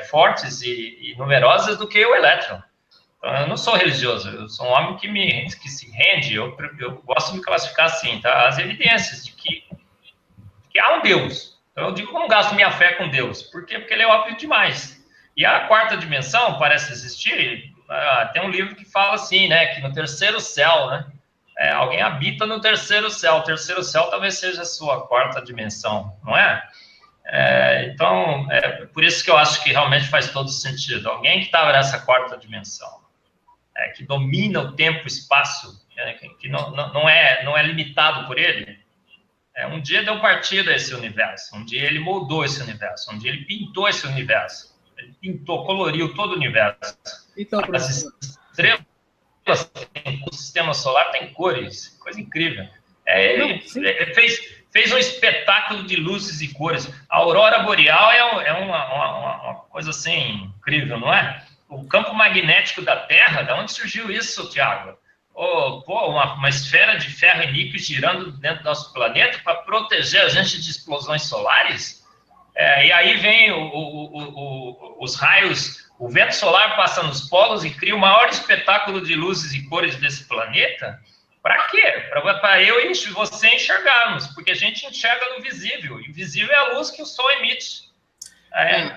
B: fortes e numerosas do que o elétron. Então, eu não sou religioso, eu sou um homem que se rende, eu gosto de me classificar assim, tá? As evidências de que há um Deus. Então, eu digo que eu não gasto minha fé com Deus. Por quê? Porque ele é óbvio demais. E a quarta dimensão parece existir. Tem um livro que fala assim, né? Que no terceiro céu, né? Alguém habita no terceiro céu. O terceiro céu talvez seja a sua quarta dimensão, não é? Então, por isso que eu acho que realmente faz todo sentido. Alguém que está nessa quarta dimensão, que domina o tempo e o espaço, que não é limitado por ele, um dia deu partida a esse universo, um dia ele moldou esse universo, um dia ele pintou esse universo, ele pintou, coloriu todo o universo.
A: Então,
B: as estrelas, o sistema solar tem cores, coisa incrível. Ele fez um espetáculo de luzes e cores. A aurora boreal é uma coisa assim incrível, não é? O campo magnético da Terra, de onde surgiu isso, Tiago? Uma esfera de ferro e níquel girando dentro do nosso planeta para proteger a gente de explosões solares. E aí vem os raios, o vento solar passa nos polos e cria o maior espetáculo de luzes e cores desse planeta. Para quê? Para eu e você enxergarmos, porque a gente enxerga no visível. E o visível é a luz que o Sol emite.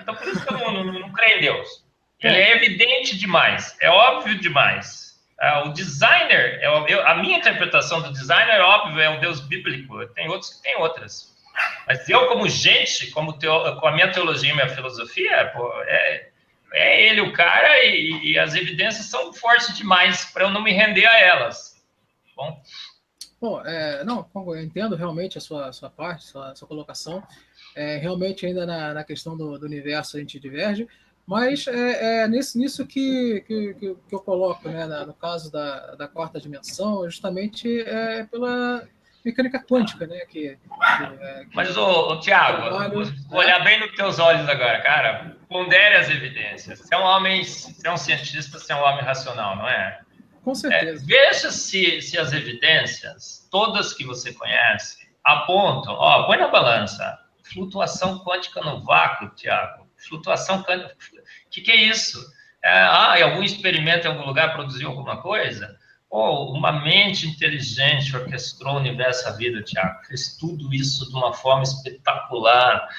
B: Então, por isso que eu não creio em Deus. Ele é evidente demais, é óbvio demais. O designer, a minha interpretação do designer, é óbvio, é um Deus bíblico. Tem outros que têm outras. Mas eu, como gente, com a minha teologia e minha filosofia, é ele o cara e as evidências são fortes demais para eu não me render a elas.
A: Bom, eu entendo realmente a sua parte, sua colocação. Realmente, ainda na questão do universo, a gente diverge. Mas nisso que eu coloco, né, no caso da quarta dimensão, justamente pela mecânica quântica, né?
B: Mas, Tiago, vou olhar bem nos teus olhos agora, cara. Pondere as evidências. Você é um homem, você é um cientista, você é um homem racional, não é?
A: Com certeza.
B: Veja se as evidências, todas que você conhece, apontam. Põe na balança. Flutuação quântica no vácuo, Tiago. Flutuação quântica. O que é isso? Em algum experimento, em algum lugar, produziu alguma coisa? Uma mente inteligente orquestrou o universo, a vida, Tiago. Fez tudo isso de uma forma espetacular.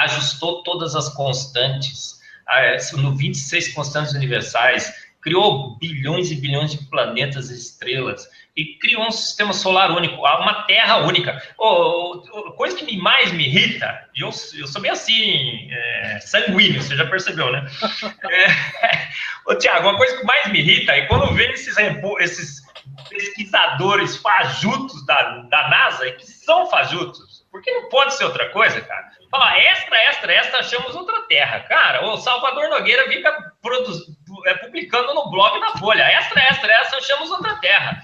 B: Ajustou todas as constantes. No 26 constantes universais. Criou bilhões e bilhões de planetas e estrelas. E criou um sistema solar único, uma Terra única. Coisa que mais me irrita, e eu sou meio assim, sanguíneo, você já percebeu, né? Tiago, uma coisa que mais me irrita é quando vem esses pesquisadores fajutos da NASA, e que são fajutos, porque não pode ser outra coisa, cara. Fala, extra, achamos outra Terra. Cara, o Salvador Nogueira fica publicando no blog da Folha. Extra, achamos outra Terra.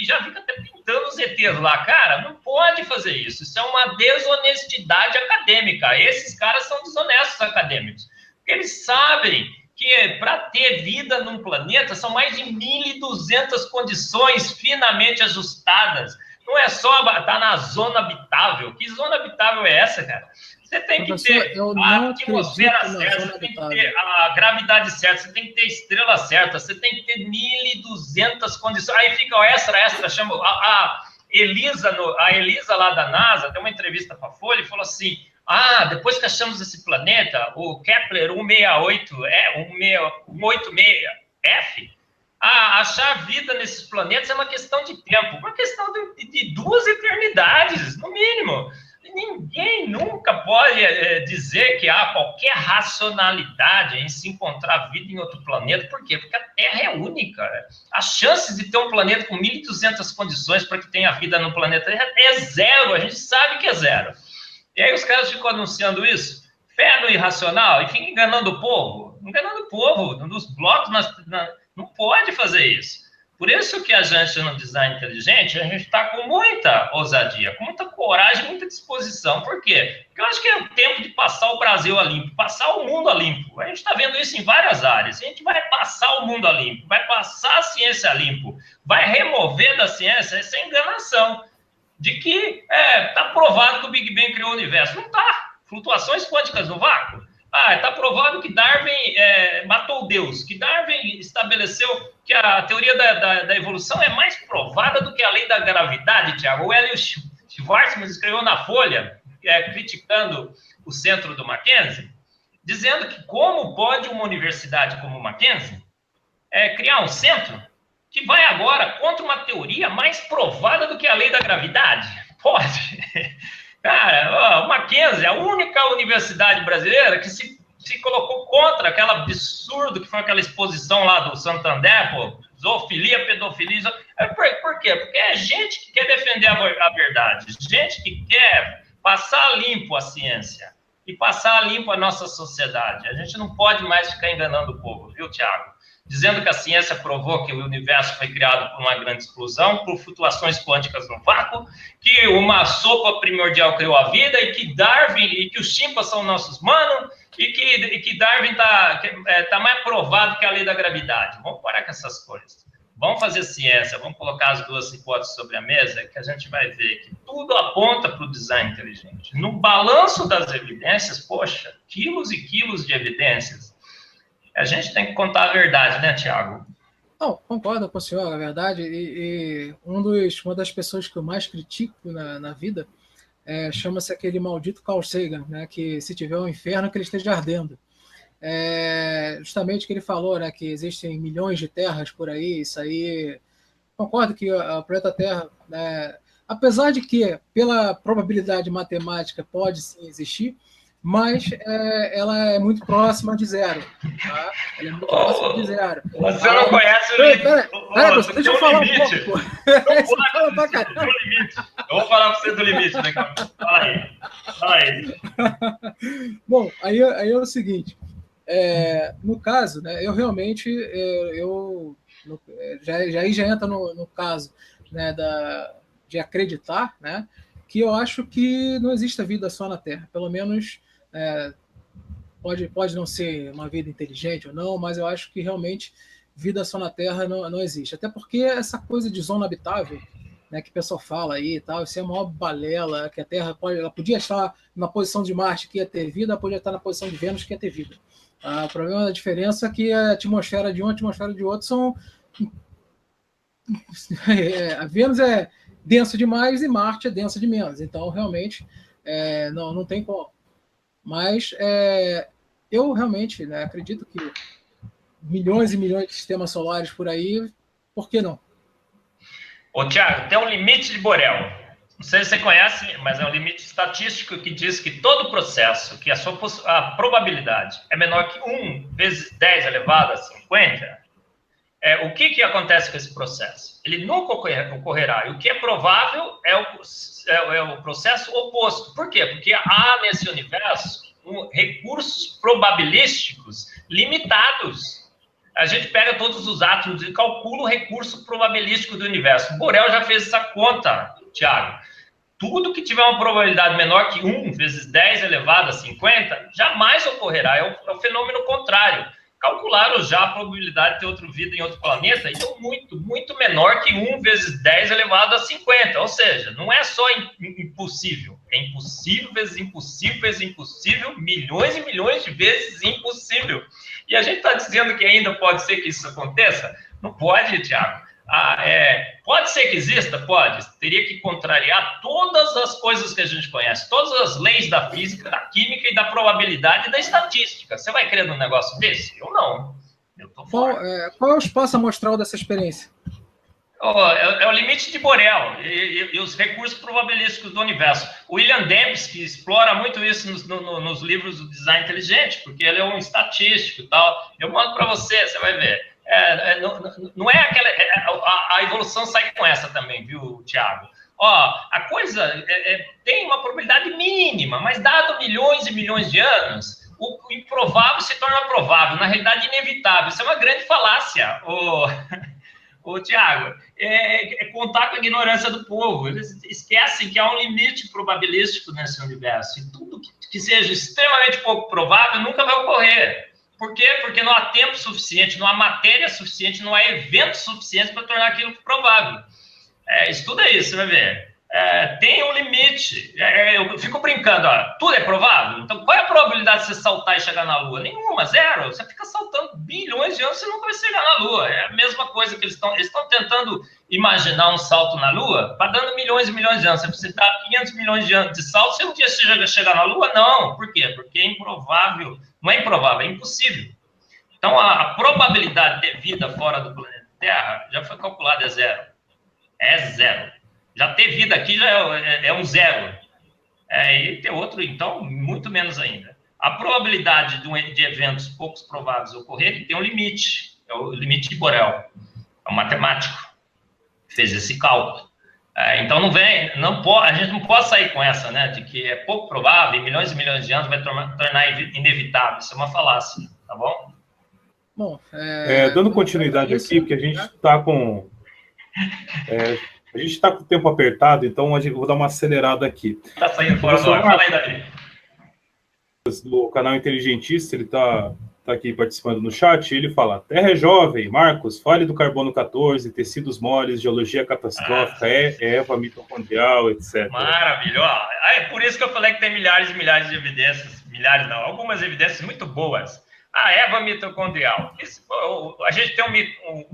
B: Já fica até pintando os ETs lá. Cara, não pode fazer isso. Isso é uma desonestidade acadêmica. Esses caras são desonestos acadêmicos. Porque eles sabem que para ter vida num planeta são mais de 1.200 condições finamente ajustadas. Não é só estar na zona habitável. Que zona habitável é essa, cara? Você tem que ter a atmosfera certa, você tem que ter a gravidade certa, você tem que ter a estrela certa, você tem que ter 1.200 condições. Aí fica o extra, chama a Elisa lá da NASA, tem uma entrevista para a Folha e falou assim, depois que achamos esse planeta, o Kepler 186F, achar vida nesses planetas é uma questão de tempo, uma questão de 2 eternidades, no mínimo. Ninguém nunca pode dizer que há qualquer racionalidade em se encontrar vida em outro planeta. Por quê? Porque a Terra é única. As chances de ter um planeta com 1.200 condições para que tenha vida no planeta é zero. A gente sabe que é zero. E aí os caras ficam anunciando isso. Fé no irracional e ficam enganando o povo. Enganando o povo. Nos blogs, não pode fazer isso. Por isso que a gente, no design inteligente, a gente está com muita ousadia, com muita coragem, muita disposição. Por quê? Porque eu acho que é o tempo de passar o Brasil a limpo, passar o mundo a limpo. A gente está vendo isso em várias áreas. A gente vai passar o mundo a limpo, vai passar a ciência a limpo, vai remover da ciência essa enganação de que está provado que o Big Bang criou o universo. Não está. Flutuações quânticas no vácuo. Está provado que Darwin matou Deus, que Darwin estabeleceu que a teoria da evolução é mais provada do que a lei da gravidade, Tiago. O Hélio Schwarzman escreveu na Folha, criticando o centro do Mackenzie, dizendo que como pode uma universidade como o Mackenzie criar um centro que vai agora contra uma teoria mais provada do que a lei da gravidade? Pode. Cara, o Mackenzie é a única universidade brasileira que se colocou contra aquele absurdo que foi aquela exposição lá do Santander, zoofilia, pedofilia. Por quê? Porque é gente que quer defender a verdade, gente que quer passar limpo a ciência e passar limpo a nossa sociedade. A gente não pode mais ficar enganando o povo, viu, Tiago? Dizendo que a ciência provou que o universo foi criado por uma grande explosão, por flutuações quânticas no vácuo, que uma sopa primordial criou a vida, e que Darwin e que os chimpas são nossos manos, e que Darwin tá mais provado que a lei da gravidade. Vamos parar com essas coisas. Vamos fazer ciência, vamos colocar as duas hipóteses sobre a mesa, que a gente vai ver que tudo aponta para o design inteligente. No balanço das evidências, poxa, quilos e quilos de evidências. A gente tem que contar a verdade, né, Tiago?
A: Não, concordo com o senhor, a verdade. E uma das pessoas que eu mais critico na vida chama-se aquele maldito Carl Sagan, né, que se tiver um inferno, que ele esteja ardendo. Justamente que ele falou, né, que existem milhões de terras por aí, isso aí... Concordo que o planeta Terra, apesar de que, pela probabilidade matemática, pode sim existir, mas ela é muito próxima de zero. Tá? Ela é muito próxima de zero.
B: Você não conhece o limite.
A: Deixa eu falar um pouco.
B: Eu vou falar para você do limite daqui a pouco. Fala aí.
A: Bom, aí é o seguinte. No caso, né, eu realmente já entra no caso, né, de acreditar, né, que eu acho que não existe vida só na Terra. Pelo menos pode não ser uma vida inteligente ou não, mas eu acho que realmente vida só na Terra não existe. Até porque essa coisa de zona habitável, né, que o pessoal fala aí e tal, isso é a maior balela, que a Terra ela podia estar na posição de Marte, que ia ter vida, podia estar na posição de Vênus, que ia ter vida. O problema da diferença é que a atmosfera de um e a atmosfera de outro são... a Vênus é densa demais e Marte é densa de menos. Então, realmente, não tem como. Mas eu realmente, né, acredito que milhões e milhões de sistemas solares por aí, por que não?
B: Ô, Tiago, tem um limite de Borel. Não sei se você conhece, mas é um limite estatístico que diz que todo processo, que a probabilidade é menor que 1 vezes 10 elevado a 50, o que acontece com esse processo? Ele nunca ocorrerá. E o que é provável é o processo oposto. Por quê? Porque há nesse universo recursos probabilísticos limitados. A gente pega todos os átomos e calcula o recurso probabilístico do universo. Borel já fez essa conta, Tiago. Tudo que tiver uma probabilidade menor que 1 vezes 10 elevado a 50, jamais ocorrerá. É o fenômeno contrário. Calcularam já a probabilidade de ter outra vida em outro planeta, então muito, muito menor que 1 vezes 10 elevado a 50. Ou seja, não é só impossível, é impossível vezes impossível vezes impossível, milhões e milhões de vezes impossível. E a gente está dizendo que ainda pode ser que isso aconteça? Não pode, Tiago. Pode ser que exista? Pode. Teria que contrariar todas as coisas que a gente conhece, todas as leis da física, da química e da probabilidade e da estatística. Você vai crer num negócio desse? Eu não. Eu tô fora.
A: Qual é o espaço amostral dessa experiência?
B: É o limite de Borel e os recursos probabilísticos do universo. O William Dembski explora muito isso nos livros do Design Inteligente, porque ele é um estatístico e tal. Eu mando para você, você vai ver. Não é aquela... A evolução sai com essa também, viu, Tiago? A coisa tem uma probabilidade mínima, mas dado milhões e milhões de anos, o improvável se torna provável, na realidade inevitável. Isso é uma grande falácia, Ô, Tiago, contar com a ignorância do povo. Eles esquecem que há um limite probabilístico nesse universo. E tudo que seja extremamente pouco provável nunca vai ocorrer. Por quê? Porque não há tempo suficiente, não há matéria suficiente, não há evento suficiente para tornar aquilo provável. Estuda isso, você vai ver. tem um limite. Eu fico brincando, ó, tudo é provável? Então, qual é a probabilidade de você saltar e chegar na Lua? Nenhuma, zero. Você fica saltando bilhões de anos, você nunca vai chegar na Lua. É a mesma coisa que eles estão tentando imaginar um salto na Lua, dando milhões e milhões de anos. Você dá 500 milhões de anos de salto, você um dia chegar na Lua? Não. Por quê? Porque é improvável. Não é improvável, é impossível. Então, a probabilidade de ter vida fora do planeta Terra já foi calculada, é zero. É zero. Já ter vida aqui já é um zero. E ter outro, então, muito menos ainda. A probabilidade de eventos poucos prováveis ocorrerem tem um limite. É o limite de Borel. É um matemático que fez esse cálculo. Então, a gente não pode sair com essa, né, de que é pouco provável, em milhões e milhões de anos vai tornar inevitável. Isso é uma falácia, tá bom?
A: Bom,
C: dando continuidade aqui, porque a gente está com... a gente está com o tempo apertado, então eu vou dar uma acelerada aqui.
B: Está saindo fora do ar. Fala aí, Davi.
C: Do canal Inteligentista, ele está aqui participando no chat, ele fala: Terra é jovem, Marcos, fale do carbono 14, tecidos moles, geologia catastrófica, Eva mitocondrial, etc.
B: Maravilhoso. É por isso que eu falei que tem milhares e milhares de evidências, algumas evidências muito boas. A Eva mitocondrial. A gente tem um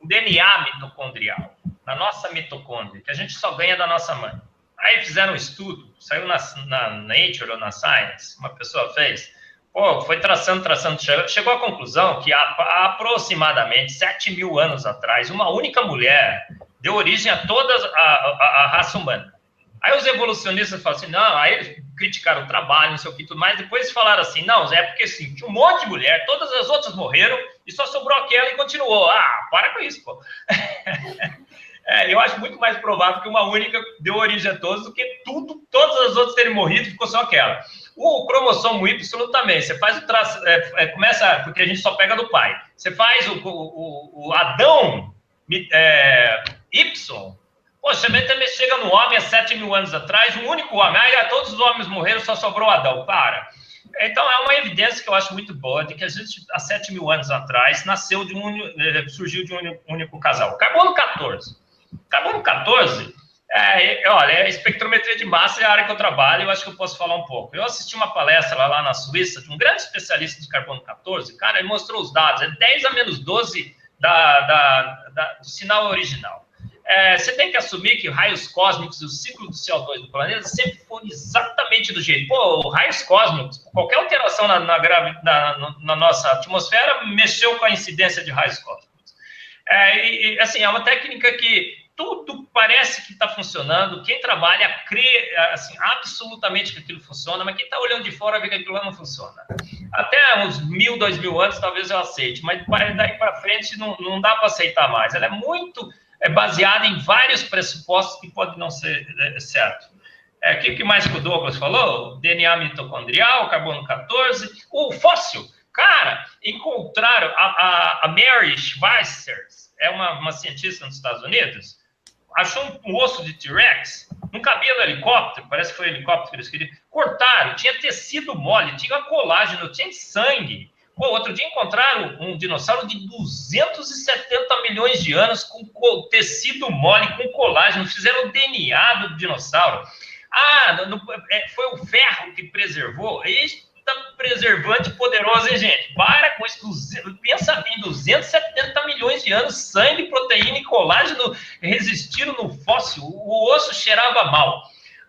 B: DNA mitocondrial, na nossa mitocôndria, que a gente só ganha da nossa mãe. Aí fizeram um estudo, saiu na Nature ou na Science, uma pessoa fez, foi traçando, chegou à conclusão que há aproximadamente 7 mil anos atrás, uma única mulher deu origem a toda a raça humana. Aí os evolucionistas falaram assim, não, aí eles criticaram o trabalho, não sei o que, tudo mais, depois falaram assim, não, é porque assim, tinha um monte de mulher, todas as outras morreram, e só sobrou aquela e continuou. Para com isso, pô. Eu acho muito mais provável que uma única deu origem a todos do que todas as outras terem morrido e ficou só aquela. O cromossomo Y também, você faz o traço, começa, porque a gente só pega do pai, você faz o Adão Y, você também chega no homem há 7 mil anos atrás, um único homem, todos os homens morreram, só sobrou Adão, para. Então, é uma evidência que eu acho muito boa, de que a gente, há 7 mil anos atrás, surgiu de um único casal. Carbono 14. Carbono 14, olha, espectrometria de massa é a área que eu trabalho, eu acho que eu posso falar um pouco. Eu assisti uma palestra lá na Suíça, de um grande especialista de carbono 14, cara, ele mostrou os dados, 10 a menos 12 do sinal original. Você tem que assumir que raios cósmicos e o ciclo do CO2 do planeta sempre foram exatamente do jeito. Raios cósmicos, qualquer alteração na nossa atmosfera mexeu com a incidência de raios cósmicos. Assim, é uma técnica que tudo parece que está funcionando. Quem trabalha crê assim, absolutamente que aquilo funciona, mas quem está olhando de fora vê que aquilo não funciona. Até uns 1.000, 2.000 anos talvez eu aceite, mas daí para frente não dá para aceitar mais. Ela é muito baseada em vários pressupostos que podem não ser certo. O que mais que o Douglas falou? DNA mitocondrial, carbono 14, o fóssil. Cara, encontraram a Mary Schweitzer, é uma cientista nos Estados Unidos, achou um osso de T-Rex, não cabia no helicóptero, parece que foi o helicóptero que eles queriam, cortaram, tinha tecido mole, tinha colágeno, tinha sangue. Outro dia encontraram um dinossauro de 270 milhões de anos com tecido mole, com colágeno, fizeram o DNA do dinossauro. Foi o ferro que preservou. Preservante poderoso, hein, gente? Para com isso. Pensa em 270 milhões de anos, sangue, proteína e colágeno resistiram no fóssil. O osso cheirava mal.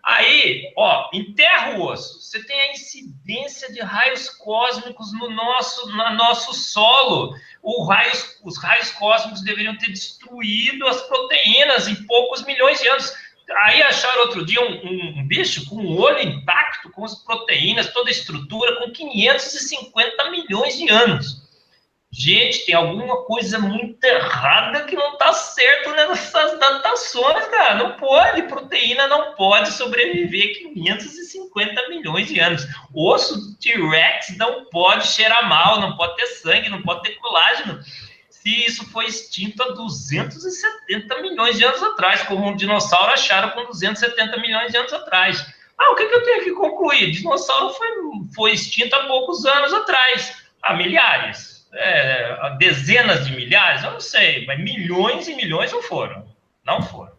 B: Aí, enterra o osso. Você tem a incidência de raios cósmicos no nosso solo. Os raios cósmicos deveriam ter destruído as proteínas em poucos milhões de anos. Aí acharam outro dia um bicho com o olho intacto, com as proteínas, toda a estrutura, com 550 milhões de anos. Gente, tem alguma coisa muito errada que não está certo nessas datações, cara. Não pode, proteína não pode sobreviver 550 milhões de anos. Osso T-Rex não pode cheirar mal, não pode ter sangue, não pode ter colágeno. Se isso foi extinto há 270 milhões de anos atrás, como um dinossauro acharam com 270 milhões de anos atrás. O que eu tenho que concluir? O dinossauro foi extinto há poucos anos atrás, há milhares, dezenas de milhares, eu não sei, mas milhões e milhões não foram. Não foram.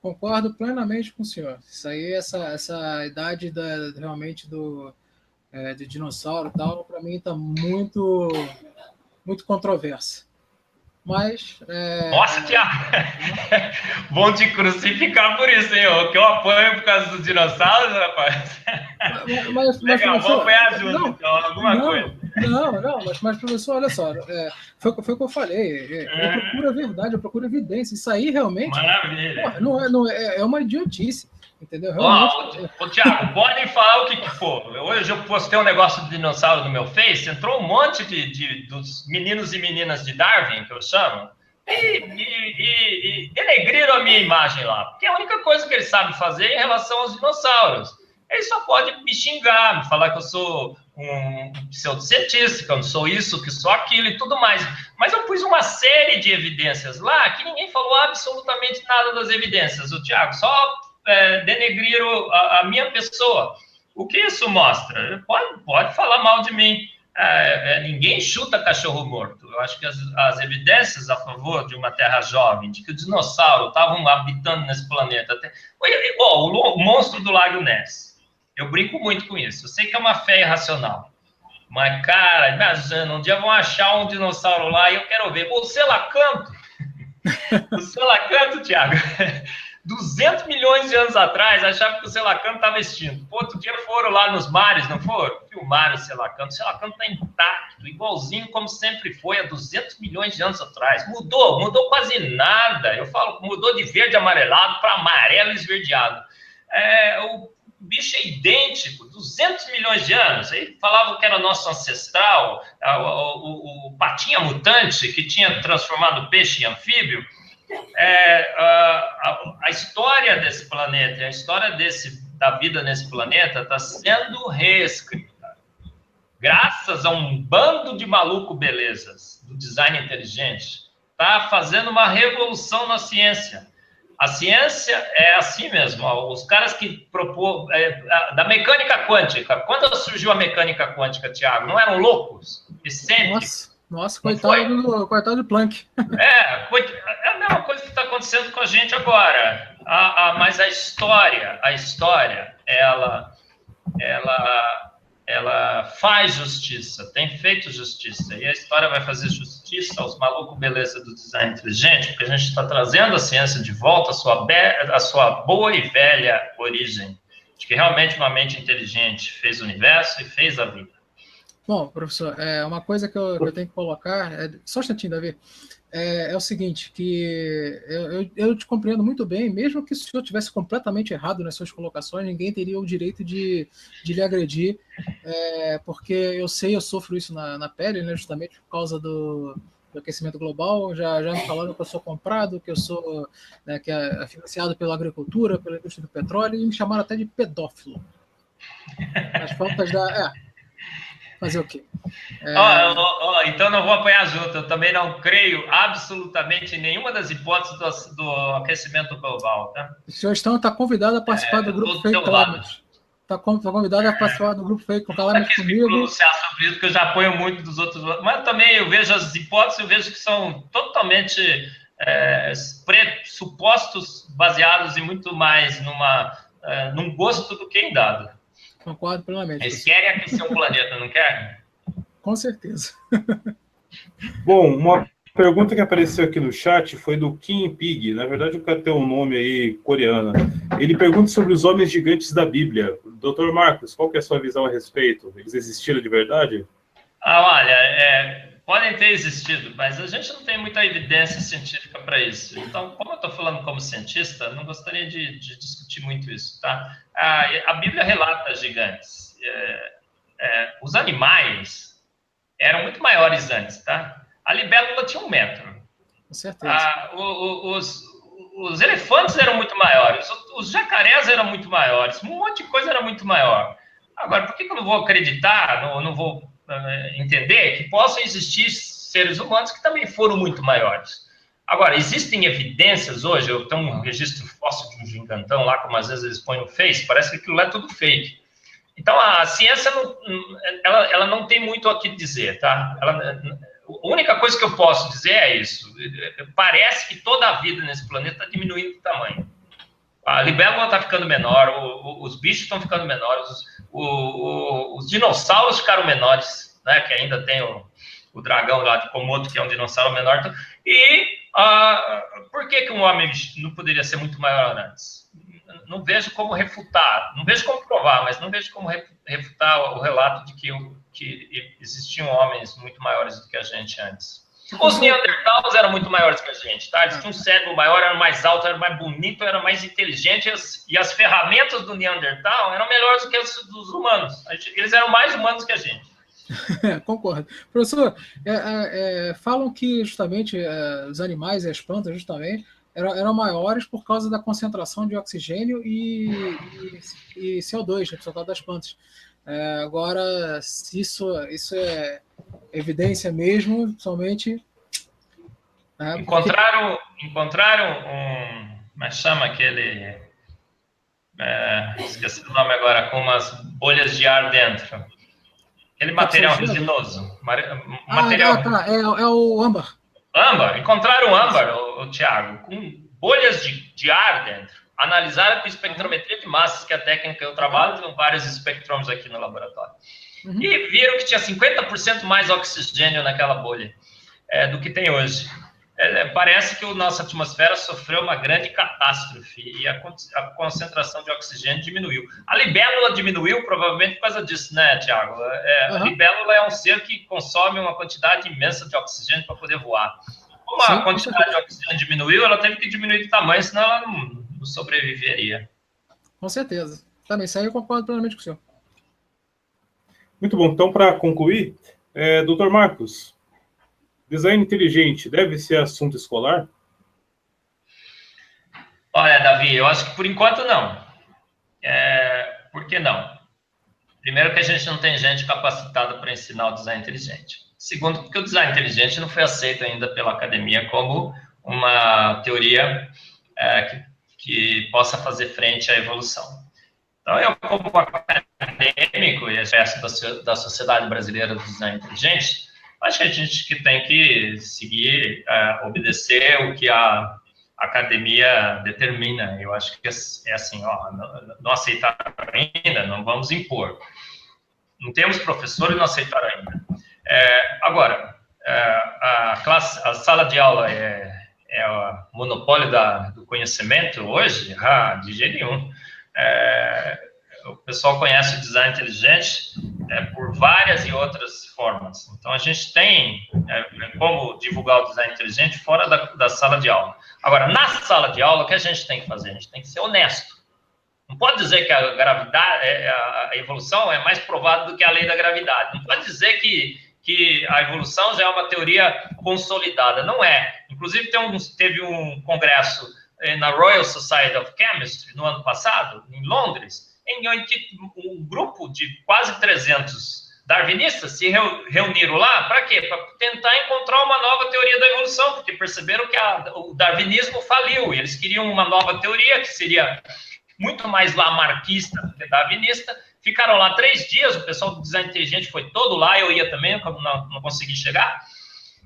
A: Concordo plenamente com o senhor. Isso aí, essa idade realmente do dinossauro e tal, para mim está muito, muito controversa. Mas.
B: Nossa, Tiago! Vão te crucificar por isso, hein? Que eu apanho por causa dos dinossauros, rapaz. Legal, vamos apanhar junto, então, alguma coisa.
A: Não, mas professor, olha só, foi o que eu falei. Eu procuro a verdade, eu procuro evidência. Isso aí realmente.
B: Maravilha.
A: Não é uma idiotice. Entendeu?
B: Ô, Tiago, podem falar o que for. Hoje eu postei um negócio de dinossauro no meu Face, entrou um monte dos meninos e meninas de Darwin, que eu chamo, e denegriram a minha imagem lá. Porque a única coisa que eles sabem fazer é em relação aos dinossauros. Eles só podem me xingar, me falar que eu sou um pseudocientista, que eu não sou isso, que sou aquilo e tudo mais. Mas eu pus uma série de evidências lá que ninguém falou absolutamente nada das evidências. O Tiago só denegriram a minha pessoa. O que isso mostra? Pode falar mal de mim. Ninguém chuta cachorro morto. Eu acho que as evidências a favor de uma terra jovem, de que os dinossauros estavam habitando nesse planeta. O monstro do Lago Ness. Eu brinco muito com isso. Eu sei que é uma fé irracional. Mas, cara, imagina, um dia vão achar um dinossauro lá e eu quero ver. O selacanto. O selacanto, Tiago. 200 milhões de anos atrás, achavam que o selacanto estava extinto. Pô, outro dia foram lá nos mares, não foram? Filmaram o selacanto. O selacanto está intacto, igualzinho como sempre foi há 200 milhões de anos atrás. Mudou quase nada. Eu falo, mudou de verde amarelado para amarelo esverdeado. O bicho é idêntico, 200 milhões de anos. Aí falavam que era nosso ancestral, o patinha mutante, que tinha transformado o peixe em anfíbio. A história desse planeta, a história da vida nesse planeta está sendo reescrita. Graças a um bando de maluco belezas do design inteligente, está fazendo uma revolução na ciência. A ciência é assim mesmo. Os caras que propôs da mecânica quântica. Quando surgiu a mecânica quântica, Tiago, não eram loucos?
A: Nossa, coitado do Planck.
B: É a mesma coisa que está acontecendo com a gente agora. Mas a história, ela faz justiça, tem feito justiça. E a história vai fazer justiça aos malucos beleza do design inteligente, porque a gente está trazendo a ciência de volta à sua boa e velha origem, de que realmente uma mente inteligente fez o universo e fez a vida.
A: Bom, professor, uma coisa que eu tenho que colocar, só um instantinho, Davi, é o seguinte, que eu te compreendo muito bem, mesmo que o senhor tivesse completamente errado nas suas colocações, ninguém teria o direito de lhe agredir, porque eu sofro isso na pele, né, justamente por causa do aquecimento global, já me falaram que eu sou comprado, que eu sou que é financiado pela agricultura, pela indústria do petróleo, e me chamaram até de pedófilo. As faltas fazer o quê?
B: Então não vou apanhar junto. Eu também não creio absolutamente em nenhuma das hipóteses do aquecimento global, tá?
A: O senhor está convidado a participar do grupo Fake Climate. Está convidado a participar do grupo Fake Climate comigo.
B: Não pronunciar sobre isso, porque eu já apoio muito dos outros. Mas também eu vejo as hipóteses, eu vejo que são totalmente pressupostos baseados em muito mais num gosto do que em dado.
A: Concordo plenamente.
B: Eles querem aquecer o planeta, não querem?
A: Com certeza.
C: Bom, uma pergunta que apareceu aqui no chat foi do Kim Pig. Na verdade, eu quero ter um nome aí coreano. Ele pergunta sobre os homens gigantes da Bíblia. Dr. Marcos, qual que é a sua visão a respeito? Eles existiram de verdade?
B: Olha, podem ter existido, mas a gente não tem muita evidência científica para isso. Então, como eu estou falando como cientista, não gostaria de discutir muito isso, tá? A Bíblia relata gigantes. Os animais eram muito maiores antes, tá? A libélula tinha 1 metro.
A: Com certeza.
B: Os elefantes eram muito maiores, os jacarés eram muito maiores, um monte de coisa era muito maior. Agora, por que eu não vou acreditar, não vou entender que possam existir seres humanos que também foram muito maiores? Agora, existem evidências hoje, eu tenho um registro fóssil de um gigantão lá, como às vezes eles põem no Face, parece que aquilo lá é tudo fake. Então, a ciência, ela não tem muito a que dizer, tá? A única coisa que eu posso dizer é isso. Parece que toda a vida nesse planeta está diminuindo de tamanho. A libélula está ficando menor, os bichos estão ficando menores, os dinossauros ficaram menores, né? Que ainda tem o dragão lá de Komodo, que é um dinossauro menor. E por que um homem não poderia ser muito maior antes? Não vejo como refutar, não vejo como provar, mas não vejo como refutar o relato de que existiam homens muito maiores do que a gente antes. Os neandertais eram muito maiores que a gente, tá? Eles tinham um cérebro maior, eram mais alto, era mais bonito, era mais inteligente, e as ferramentas do neandertal eram melhores do que as dos humanos. Eles eram mais humanos que a gente.
A: Concordo. Professor, falam que justamente os animais e as plantas justamente eram maiores por causa da concentração de oxigênio e CO2, né, soltado das plantas. Agora, se isso é evidência mesmo, somente...
B: Encontraram mas chama aquele... esqueci o nome agora, com umas bolhas de ar dentro. Aquele material resinoso.
A: Tá. É o âmbar.
B: Âmbar. Encontraram âmbar, Tiago, com bolhas de ar dentro. Analisaram com espectrometria de massas, que é a técnica que eu trabalho, tem vários espectrômetros aqui no laboratório. E viram que tinha 50% mais oxigênio naquela bolha do que tem hoje. Parece que a nossa atmosfera sofreu uma grande catástrofe e a concentração de oxigênio diminuiu. A libélula diminuiu provavelmente por causa disso, né, Tiago? A libélula é um ser que consome uma quantidade imensa de oxigênio para poder voar. Como a quantidade de oxigênio diminuiu, ela teve que diminuir de tamanho, senão ela não sobreviveria.
A: Com certeza. Também, isso aí eu concordo plenamente com o senhor.
C: Muito bom. Então, para concluir, Dr. Marcos, design inteligente deve ser assunto escolar?
B: Olha, Davi, eu acho que por enquanto não. Por que não? Primeiro que a gente não tem gente capacitada para ensinar o design inteligente. Segundo, porque o design inteligente não foi aceito ainda pela academia como uma teoria que possa fazer frente à evolução. Então, eu, como acadêmico e exército da Sociedade Brasileira do Design Inteligente, acho que a gente tem que seguir, obedecer o que a academia determina. Eu acho que é assim, não aceitaram ainda, não vamos impor. Não temos professor e não aceitaram ainda. Agora, a sala de aula é o monopólio do conhecimento hoje? De jeito nenhum. O pessoal conhece o design inteligente por várias e outras formas. Então, a gente tem como divulgar o design inteligente fora da sala de aula. Agora, na sala de aula, o que a gente tem que fazer? A gente tem que ser honesto. Não pode dizer que a gravidade, a evolução é mais provada do que a lei da gravidade. Não pode dizer que a evolução já é uma teoria consolidada. Não é. Inclusive, teve um congresso na Royal Society of Chemistry, no ano passado, em Londres, em que um grupo de quase 300 darwinistas se reuniram lá, para quê? Para tentar encontrar uma nova teoria da evolução, porque perceberam que o darwinismo faliu, e eles queriam uma nova teoria, que seria muito mais lamarquista do que darwinista. Ficaram lá 3 dias, o pessoal do design inteligente foi todo lá, eu ia também, não consegui chegar.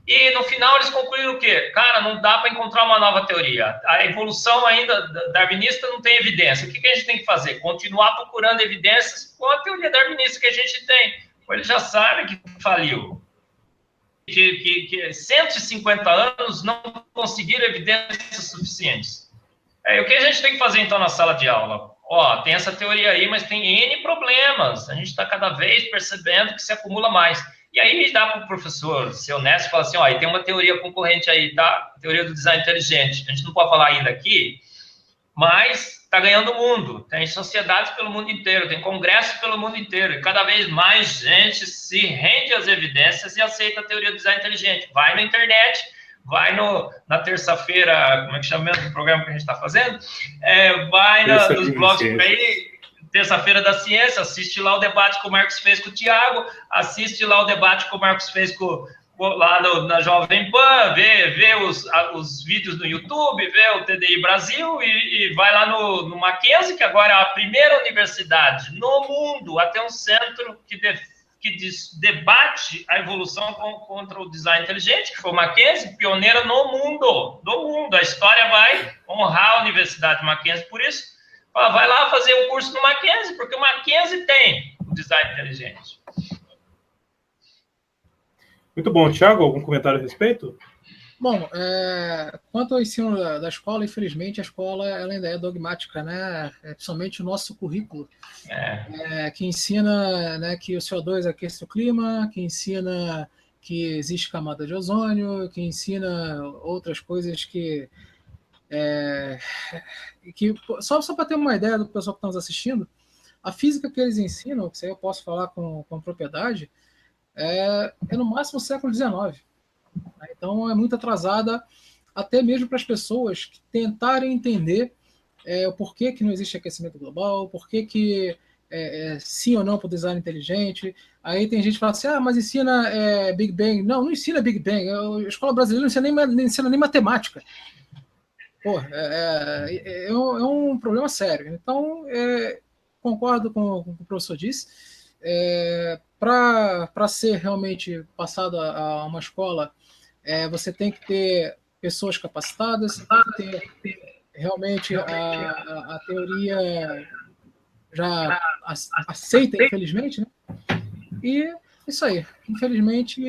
B: E no final eles concluíram o quê? Cara, não dá para encontrar uma nova teoria. A evolução ainda darwinista não tem evidência. O que a gente tem que fazer? Continuar procurando evidências com a teoria darwinista que a gente tem. Eles já sabem que faliu. Que 150 anos não conseguiram evidências suficientes. O que a gente tem que fazer então na sala de aula? Tem essa teoria aí, mas tem N problemas. A gente está cada vez percebendo que se acumula mais. E aí dá para o professor ser honesto e falar assim, e tem uma teoria concorrente aí, tá? Teoria do design inteligente. A gente não pode falar ainda aqui, mas está ganhando o mundo. Tem sociedades pelo mundo inteiro, tem congressos pelo mundo inteiro. E cada vez mais gente se rende às evidências e aceita a teoria do design inteligente. Vai na internet, vai na terça-feira, como é que chama mesmo o programa que a gente está fazendo? Vai nos blogs por aí, terça-feira da ciência, assiste lá o debate que o Marcos fez com o Tiago, assiste lá o debate que o Marcos fez lá na Jovem Pan, vê os vídeos no YouTube, vê o TDI Brasil e vai lá no Mackenzie, que agora é a primeira universidade no mundo a ter um centro que que debate a evolução contra o design inteligente, que foi o Mackenzie, pioneira no mundo. A história vai honrar a Universidade Mackenzie por isso. Vai lá fazer o curso no Mackenzie, porque o Mackenzie tem o design inteligente.
C: Muito bom. Thiago, algum comentário a respeito?
A: Bom, quanto ao ensino da escola, infelizmente a escola ela ainda é dogmática, né? Principalmente o nosso currículo, que ensina, né, que o CO2 aquece o clima, que ensina que existe camada de ozônio, que ensina outras coisas que só para ter uma ideia do pessoal que está nos assistindo, a física que eles ensinam, que isso aí eu posso falar com propriedade, é no máximo século XIX. Então é muito atrasada, até mesmo para as pessoas que tentarem entender o porquê que não existe aquecimento global, o porquê que sim ou não para o design inteligente. Aí tem gente que fala assim, mas ensina Big Bang. Não ensina Big Bang. A escola brasileira não ensina nem matemática. Pô, é um problema sério. Então, concordo com o que o professor disse. Para ser realmente passado a uma escola, você tem que ter pessoas capacitadas, você tem que ter realmente a teoria já aceita, infelizmente, né? E isso aí. Infelizmente,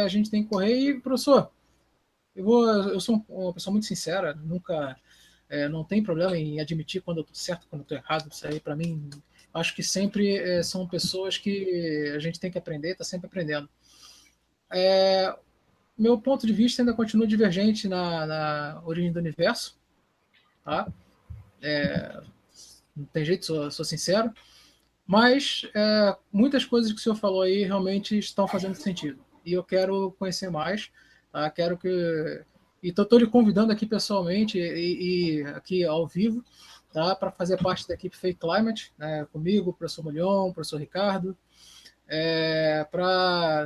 A: a gente tem que correr. E, professor, eu sou uma pessoa muito sincera, nunca não tem problema em admitir quando eu estou certo, quando eu estou errado. Isso aí, para mim, acho que sempre são pessoas que a gente tem que aprender, está sempre aprendendo. Meu ponto de vista ainda continua divergente na origem do universo. Tá? Não tem jeito, sou sincero. Mas muitas coisas que o senhor falou aí realmente estão fazendo sentido. E eu quero conhecer mais. Tá? E estou lhe convidando aqui pessoalmente e aqui ao vivo, tá? Para fazer parte da equipe Fake Climate, né? Comigo, o professor Mulhon, o professor Ricardo.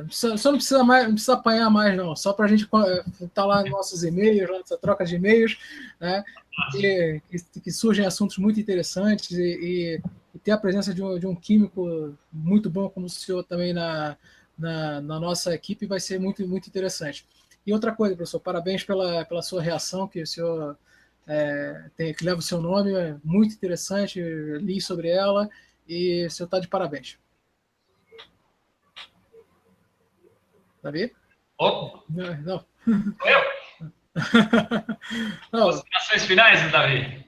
A: Só não precisa apanhar mais, não. Só para a gente estar lá nos nossos e-mails, nossa troca de e-mails, né? Que surgem assuntos muito interessantes e ter a presença de um químico muito bom como o senhor também na nossa equipe vai ser muito, muito interessante. E outra coisa, professor, parabéns pela sua reação, que o senhor que leva o seu nome, é muito interessante, li sobre ela e o senhor está de parabéns. Davi? Não.
B: Eu? Considerações finais, Davi?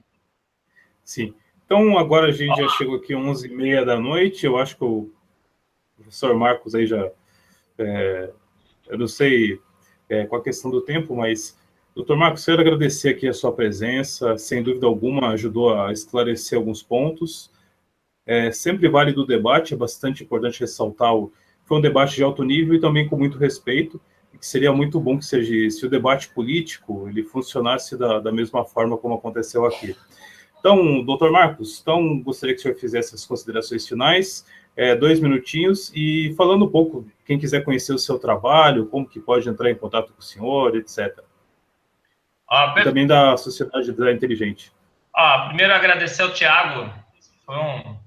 C: Sim. Então, agora a gente já chegou aqui 11h30 da noite. Eu acho que o professor Marcos aí já... eu não sei qual a questão do tempo, mas, doutor Marcos, quero agradecer aqui a sua presença. Sem dúvida alguma, ajudou a esclarecer alguns pontos. Sempre válido o debate, é bastante importante ressaltar foi um debate de alto nível e também com muito respeito, e que seria muito bom que se o debate político ele funcionasse da mesma forma como aconteceu aqui. Então, doutor Marcos, gostaria que o senhor fizesse as considerações finais, 2 minutinhos, e falando um pouco, quem quiser conhecer o seu trabalho, como que pode entrar em contato com o senhor, etc. E também da Sociedade da Inteligente.
B: Primeiro, agradecer ao Thiago, foi um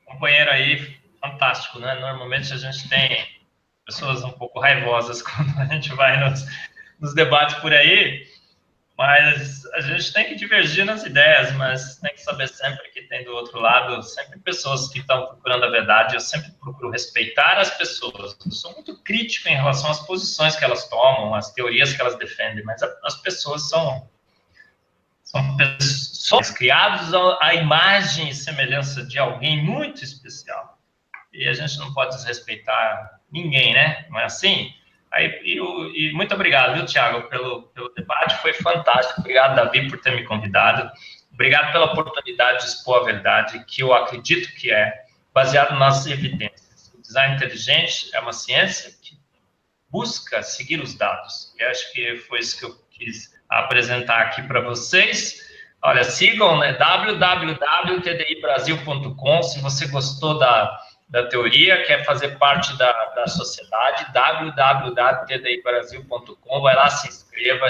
B: companheiro aí fantástico, né? Normalmente a gente tem pessoas um pouco raivosas quando a gente vai nos debates por aí, mas a gente tem que divergir nas ideias, mas tem que saber sempre que tem do outro lado sempre pessoas que estão procurando a verdade. Eu sempre procuro respeitar as pessoas. Eu sou muito crítico em relação às posições que elas tomam, às teorias que elas defendem, mas as pessoas são pessoas criadas à imagem e semelhança de alguém muito especial. E a gente não pode desrespeitar ninguém, né? Não é assim? E muito obrigado, viu, Thiago, pelo debate, foi fantástico. Obrigado, Davi, por ter me convidado. Obrigado pela oportunidade de expor a verdade, que eu acredito que baseado nas evidências. O design inteligente é uma ciência que busca seguir os dados. E acho que foi isso que eu quis apresentar aqui para vocês. Olha, sigam, né, www.tdibrasil.com, se você gostou da teoria, quer fazer parte da sociedade, www.tdibrasil.com, vai lá, se inscreva,